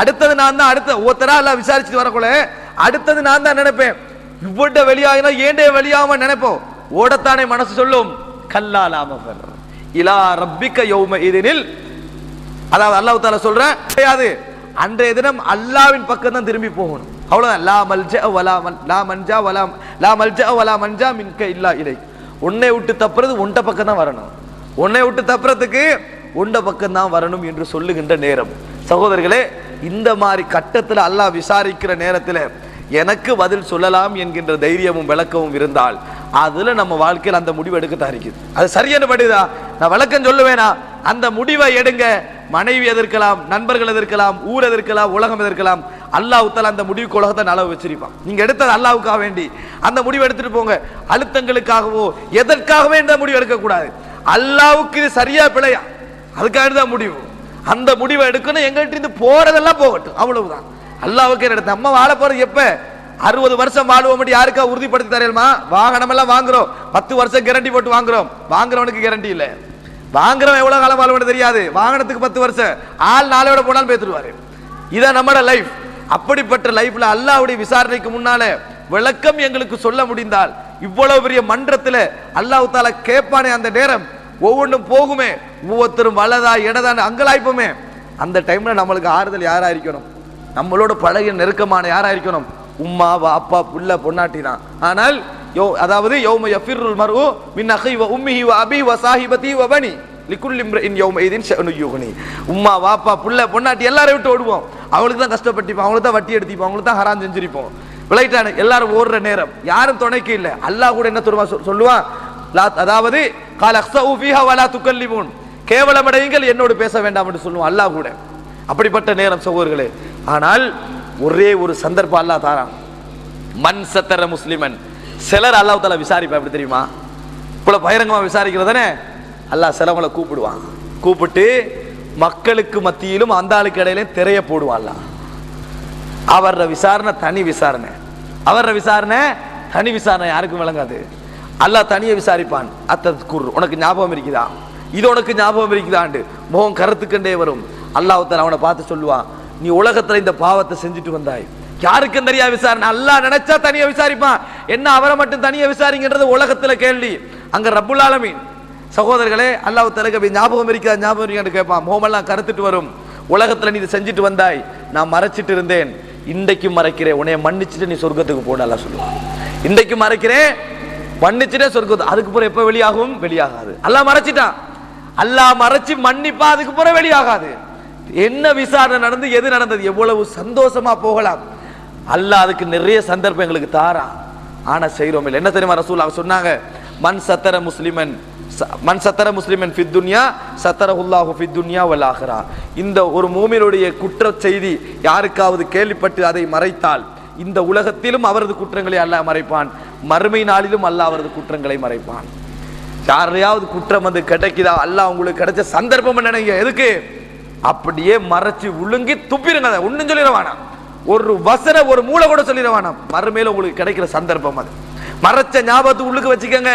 அடுத்தது நான் தான், அடுத்த ஒவ்வொருத்தரா எல்லாம் விசாரிச்சுட்டு வரக்குள்ள அடுத்தது நான் தான் நினைப்பேன். இவ்வளவு வெளியாகினா ஏண்டே வெளியாகாம நினைப்போம். ஓடத்தானே மனசு சொல்லும். கல்லாலா மஃபர் இலா ரப்பிக யௌம இதினில். அதாவது அல்லாஹ் தஆலா சொல்றேன் கிடையாது, அன்றைய தினம் அல்லாஹ்வின் பக்கம் தான் திரும்பி போகணும். அவ்வளவுதான். லா மல்ஜா வலா மன்ஜா மின்க இல்லா இலை. உன்னை விட்டு தப்புறது உண்ட பக்கம் தான் வரணும், உன்னை விட்டு தப்புறதுக்கு உண்ட பக்கம் தான் வரணும் என்று சொல்லுகின்ற நேரம். சகோதரர்களே, இந்த மாதிரி கட்டத்தில் அல்லாஹ் விசாரிக்கிற நேரத்தில் எனக்கு பதில் சொல்லலாம் என்கின்ற தைரியமும் விளக்கமும் இருந்தால் அதுல நம்ம வாழ்க்கையில் அந்த முடிவு எடுக்கத்தான் இருக்குது. அது சரியான படுதா? நான் விளக்கம் சொல்லுவேனா? அந்த முடிவை எடுங்க. மனைவி எதிர்க்கலாம், நண்பர்கள் எதிர்க்கலாம், ஊர் எதிர்க்கலாம், உலகம் எதிர்க்கலாம். அல்லாஹ் தஆலா அந்த முடிவுக்கு உலகத்தை அளவு வச்சிருப்பான். நீங்க எடுத்தது அல்லாஹ்வுக்காக வேண்டி அந்த முடிவை எடுத்துட்டு போங்க. அழுத்தங்களுக்காகவோ எதற்காகவே இந்த முடிவு எடுக்கக்கூடாது. அல்லாஹ்வுக்கு இது சரியா பிழையா அதுக்காக தான் முடிவு. அந்த முடிவை எடுக்கணும். எங்கள்கிட்ட இருந்து போறதெல்லாம் போகட்டும், அவ்வளவுதான். அல்லாஹ்வுக்கு எடுத்து நம்ம வாழ போறது எப்ப? 60 வருஷம் வாழுவோம் யாருக்கா உறுதிப்படுத்தி தரேமா? வாகனம் எல்லாம் வாங்குறோம், 10 வருஷம் கேரண்டி போட்டு வாங்குறோம். வாங்குறவனுக்கு கேரண்டி இல்ல. வாங்குறவன் எவ்வளவு காலம் வாழ்வன்னு தெரியாது. வாகனத்துக்கு 10 வருஷம், ஆள் நாளையோட போனாலும் பேத்துருவாரு. இதான் நம்மளோட லைஃப். அப்படிப்பட்ட லைஃப்ல அல்லாஹ்வுடைய விசாரணைக்கு முன்னால விளக்கம் எங்களுக்கு சொல்ல முடிந்தால் இவ்வளவு பெரிய மன்றத்துல அல்லாஹ் தஆலா கேட்பானே, அந்த நேரம் ஒவ்வொன்றும் போகுமே, ஒவ்வொருத்தரும் வலதா இடதான்னு அங்கலாய்ப்போமே. அந்த டைம்ல நம்மளுக்கு ஆறுதல் யாரா இருக்கணும்? நம்மளோட பழகிய நெருக்கமான யாரா இருக்கணும்? உம்மா அப்பா புள்ள பொன்னாட்டி தான். ஆனால் அதாவது யௌம யஃபிருல் மர்உ மின் அஹி வ உம்மிஹி வ அபி வ சாஹிபதி வ பனி லிகுல்லி இம்ரின் யௌமஇதின் ஷஅனு யுக்னி. உம்மா வாப்பா புள்ள பொன்னாட்டி எல்லாரும் விட்டு ஓடுவோம். அவங்களுக்கு தான் கஷ்டப்பட்டிப்போம், அவங்களுக்கு தான் வட்டி எடுத்திப்போம், அவங்களுக்கு தான் ஹராம் செஞ்சிருப்போம். விளையாட்டான எல்லாரும் ஓடுற நேரம் யாரும் துணைக்கு இல்லை. அல்லாஹ் கூட என்ன சொல்லுவான்? அதாவது கால அக்ஸஉ ஃபீஹா வலா துகல்லிமூன். கேவலமடையுங்கள், என்னோடு பேச வேண்டாம் என்று சொல்லுவோம் அல்லாஹ் கூட. அப்படிப்பட்ட நேரம் சகோதரர்களே. ஆனால் ஒரே ஒரு சந்தர்ப்பம் அல்லாஹ் தாரான். மன் சத்தர முஸ்லிமன், சிலர் அல்லாஹ் தஆலா விசாரிப்பா. எப்படி தெரியுமா? இவ்வளவு பகிரங்கமா விசாரிக்கிறதானே. அல்லாஹ் சிலவங்களை கூப்பிடுவான். கூப்பிட்டு மக்களுக்கு மத்தியிலும் அந்த ஆளுக்கு இடையிலும் திரைய போடுவான். அவர விசாரணை தனி விசாரணை, அவர விசாரணை தனி விசாரணை, யாருக்கும் விளங்காது. அல்லாஹ் தனியை விசாரிப்பான். அத்தகுர், உனக்கு ஞாபகம் இருக்குதா, இது உனக்கு ஞாபகம் இருக்குதாண்டு முகம் கருத்துக்கண்டே வரும். அல்லாஹ் தஆலா அவனை பார்த்து சொல்லுவான், நீ உலகத்துல இந்த பாவத்தை செஞ்சுட்டு வந்தாய், யாருக்கும் தெரியா விசாரணை. அல்லாஹ் நினைச்சா தனியா விசாரிப்பான். என்ன அவரை மட்டும் தனியா விசாரிங்கன்றது உலகத்துல கேள்வி. அங்க ரப்புல் ஆலமீன் சகோதரர்களே அல்லாஹ் தஆலா ஞாபகம் இருக்கா ஞாபகம் இருக்கான்னு கேட்பான். முகமெல்லாம் கருத்துட்டு வரும். உலகத்துல நீ இதை செஞ்சுட்டு வந்தாய், நான் மறைச்சிட்டு இருந்தேன், இன்றைக்கு மறைக்கிறேன், உன்னை மன்னிச்சுட்டு நீ சொர்க்கத்துக்கு போட அல்லாஹ் சொல்லுவான். இன்றைக்கு மறைக்கிறேன், மன்னிச்சுட்டே சொர்க்கத்துக்கு. அதுக்கு பிறகு எப்ப வெளியாகும்? வெளியாகாது. அல்லாஹ் மறைச்சிட்டான். அல்லாஹ் மறைச்சு மன்னிப்பா, அதுக்கு பிறகு வெளியாகாது. என்ன விசாரணை நடந்து எது நடந்தது, எவ்வளவு சந்தோஷமா போகலாம். அல்லாஹ் அதுக்கு நிறைய சந்தர்ப்பம் எங்களுக்கு தாரா. ஆனா செய்றோம் இல்லை. என்ன தெரியுமா ரசூலுல்லாஹ் சொன்னாங்க, மன் சத்தர முஸ்லிமன் ஃபித் துன்யா சத்தரஹுல்லாஹு ஃபித் துன்யா வல் ஆখিরা. இந்த ஒரு மூமினுடைய குற்ற செய்தி யாருக்காவது கேள்விப்பட்டு அதை மறைத்தால் இந்த உலகத்திலும் அவரது குற்றங்களை அல்லாஹ் மறைப்பான், மறுமை நாளிலும் அல்லாஹ் அவரது குற்றங்களை மறைப்பான். யாரையாவது குற்றம் வந்து கிடைக்குதா, அல்லாஹ் உங்களுக்கு கிடைச்ச சந்தர்ப்பம் நினைங்க. எதுக்கு? அப்படியே மறைச்சு உழுங்கி துப்பிருங்க. ஒன்னும் சொல்லிட வேணாம், ஒரு வசன ஒரு மூளை கூட சொல்லிட வேணாம். மறுமையில உங்களுக்கு கிடைக்கிற சந்தர்ப்பம் அது. மறைச்ச ஞாபகத்தை உள்ளுக்கு வச்சுக்கோங்க.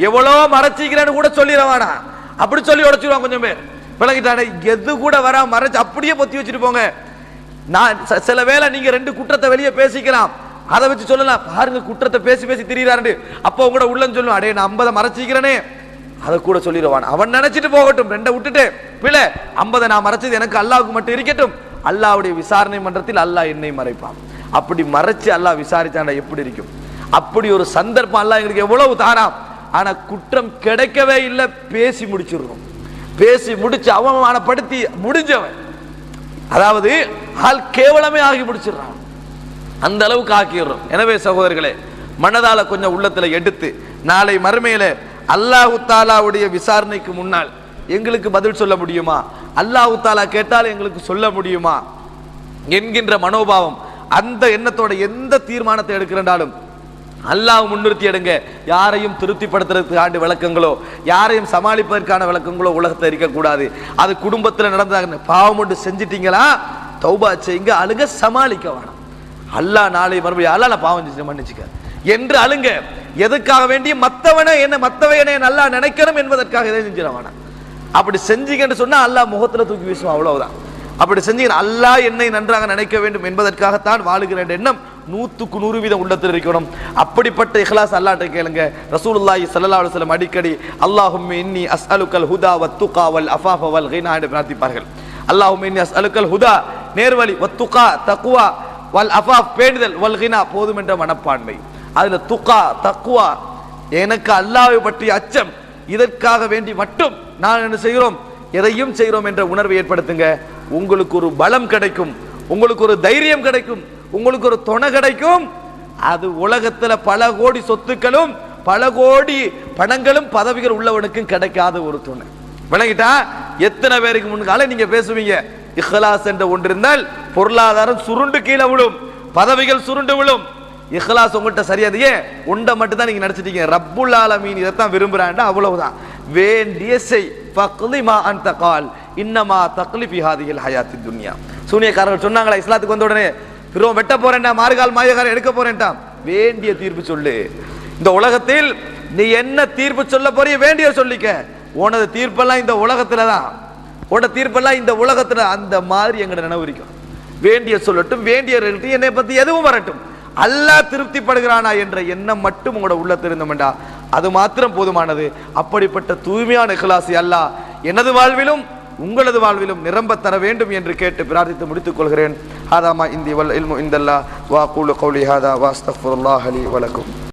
எவ்வளோ மறைச்சிக்கிறேன்னு கூட சொல்லிட வேணாம். அப்படி சொல்லி உடைச்சிருவாங்க கொஞ்சம் பேர். விளங்கிட்டானே, எது கூட வர மறைச்சு அப்படியே பொத்தி வச்சுட்டு போங்க. நான் சில வேளை நீங்க ரெண்டு குற்றத்தை வெளியே பேசிக்கலாம், அதை வச்சு சொல்லலாம், பாருங்க குற்றத்தை பேசி பேசி திரியிறாரு. அப்போ உங்களோட உள்ளன்னு சொல்லும், அடே நான் 50 மறைச்சிக்கிறேனே, அதை கூட சொல்லிடுவான். அவன் நினைச்சிட்டு போகட்டும், 2 விட்டுட்டு பிள்ளை 50 நான் மறைச்சது எனக்கு அல்லாஹ்வுக்கு மட்டும் இருக்கட்டும். அல்லாஹ்வுடைய விசாரணை மன்றத்தில் அல்லாஹ் என்னை மறைப்பான். அப்படி மறைச்சு அல்லாஹ் விசாரிச்சாண்டா எப்படி இருக்கும்? அப்படி ஒரு சந்தர்ப்பம் அல்லாஹ் எங்களுக்கு எவ்வளவு தாராம். ஆனா குற்றம் கிடைக்கவே இல்லை, பேசி முடிச்சிடுறோம். பேசி முடிச்சு அவமானப்படுத்தி முடிஞ்சவன், அதாவது ஆள் கேவலமே ஆகி முடிச்சிடறான், அந்த அளவுக்கு ஆக்கிடுறோம். எனவே சகோதரர்களே, மனதால கொஞ்சம் உள்ளத்துல எடுத்து நாளை மறுமையில அல்லாஹ் தஆலாவுடைய விசாரணைக்கு முன்னால் எங்களுக்கு பதில் சொல்ல முடியுமா, அல்லாஹ் தஆலா கேட்டால் எங்களுக்கு சொல்ல முடியுமா என்கின்ற மனோபாவம், அந்த எண்ணத்தோட எந்த தீர்மானத்தை எடுக்கிறனாலும் அல்லாஹ் முன்னிறுத்தி எடுங்க. யாரையும் திருப்திப்படுத்துறதுக்கான விளக்கங்களோ யாரையும் சமாளிப்பதற்கான விளக்கங்களோ உலகத்தில் இருக்கக்கூடாது. அது குடும்பத்தில் நடந்த பாவம் ஒன்று செஞ்சிட்டீங்களா, தௌபா செய்யுங்க, அழுங்க, சமாளிக்க வேணாம். அல்லாஹ் நாளை மறுபடியும் அல்லாஹ் நான் பாவம் செஞ்சு மன்னிச்சுக்க என்று அழுங்க. எதுக்காக வேண்டிய மற்றவனை நல்லா நினைக்கணும் என்பதற்காக எதை செஞ்சிட வேணாம். அப்படி செஞ்சீங்கன்னு சொன்னா அல்லாஹ் முகத்துல தூக்கி வீசுவான், அவ்வளவுதான். அப்படி செஞ்சீங்க அல்லாஹ் என்னை நன்றாக நினைக்க வேண்டும் என்பதற்காகத்தான் வாழுகிற எண்ணம் 100க்கு 100% உள்ளத்தில் இருக்கணும். அப்படிப்பட்ட இஹ்லாஸ் அல்லாஹ்ட்ட கேளுங்க. ரசூலுல்லாஹி ஸல்லல்லாஹு அலைஹி வஸல்லம் அடிக்கடி அல்லாஹும்ம இன்னி அஸ்அலுக்கல் ஹுதா வத்துகா வல் அஃபாஃப வல் கினா என்று பிரார்த்திப்பார்கள். அல்லாஹும்ம இன்னி அஸ்அலுக்கல் ஹுதா நேர்வழி, வத்துகா தக்வா, வல் அஃபாஃப் பேணுதல், வல் கினா போதும் என்ற மனப்பான்மை. அதுல துகா தக்வா எனக்கு அல்லாஹ்வை பற்றிய அச்சம், இதற்காக வேண்டி மட்டும் நான் என்ன செய்கிறோம், எதையும் செய்கிறோம் என்ற உணர்வை ஏற்படுத்துங்க. உங்களுக்கு ஒரு பலம் கிடைக்கும், உங்களுக்கு ஒரு தைரியம் கிடைக்கும், உங்களுக்கு ஒரு துணை கிடைக்கும். அது உலகத்துல பல கோடி சொத்துக்களும் பல கோடி பணங்களும் பதவிகள் உள்ளவனுக்கும் கிடைக்காத ஒரு துணை. விளங்கிட்டா? எத்தனை பேருக்கு முன்னால நீங்க பேசுவீங்க, இஹ்லாஸ் என்ற ஒன்று இருந்தால் பொருளாதாரம் சுருண்டு கீழே விழும், பதவிகள் சுருண்டு விழும். இஹ்லாஸ் உங்கள்கிட்ட சரியாதையே உண்டை மட்டும் தான் நீங்க நினைச்சிட்டீங்க. ரப்புல் ஆலமீன் இதைத்தான் விரும்புறான்டா, அவ்வளவுதான். வேண்டிய செய், ஃபக்லி மா அன்த கால் இன்னமா தக்லி ஃபி ஹாதிஹில் ஹயாத்தித் துன்யா. சூனியக்காரர்கள் சொன்னாங்களா இஸ்லாத்துக்கு வந்த உடனே, பிறகு வெட்ட போறேன்டா, மார்கால் மாயக்காரன் எடுக்க போறேன்டா, வேண்டிய தீர்ப்பு சொல்லு. இந்த உலகத்தில் நீ என்ன தீர்ப்பு சொல்ல போறிய வேண்டிய சொல்லிக்க. உனது தீர்ப்பெல்லாம் இந்த உலகத்துல தான், உன தீர்ப்பெல்லாம் இந்த உலகத்துல. அந்த மாதிரி எங்கட நினைவு இருக்கும். வேண்டிய சொல்லட்டும், வேண்டிய என்னை பத்தி எதுவும் வரட்டும், அல்லாஹ் திருப்திப்படுகிறானா என்ற எண்ணம் மட்டும் உங்களோட உள்ளத்தில் இருந்தோம்டா, அது மாத்திரம் போதுமானது. அப்படிப்பட்ட தூய்மையான இஹ்லாஸை அல்லாஹ் எனது வாழ்விலும் உங்களது வாழ்விலும் நிரம்ப தர வேண்டும் என்று கேட்டு பிரார்த்தித்து முடித்துக் கொள்கிறேன். ஹாதா மா இந்தி வல் இல்மு இந்தல்லாஹ் வா அகூலு கௌலி ஹாதா வா அஸ்தக்ஃபிருல்லாஹ் லி வ லக்கும்.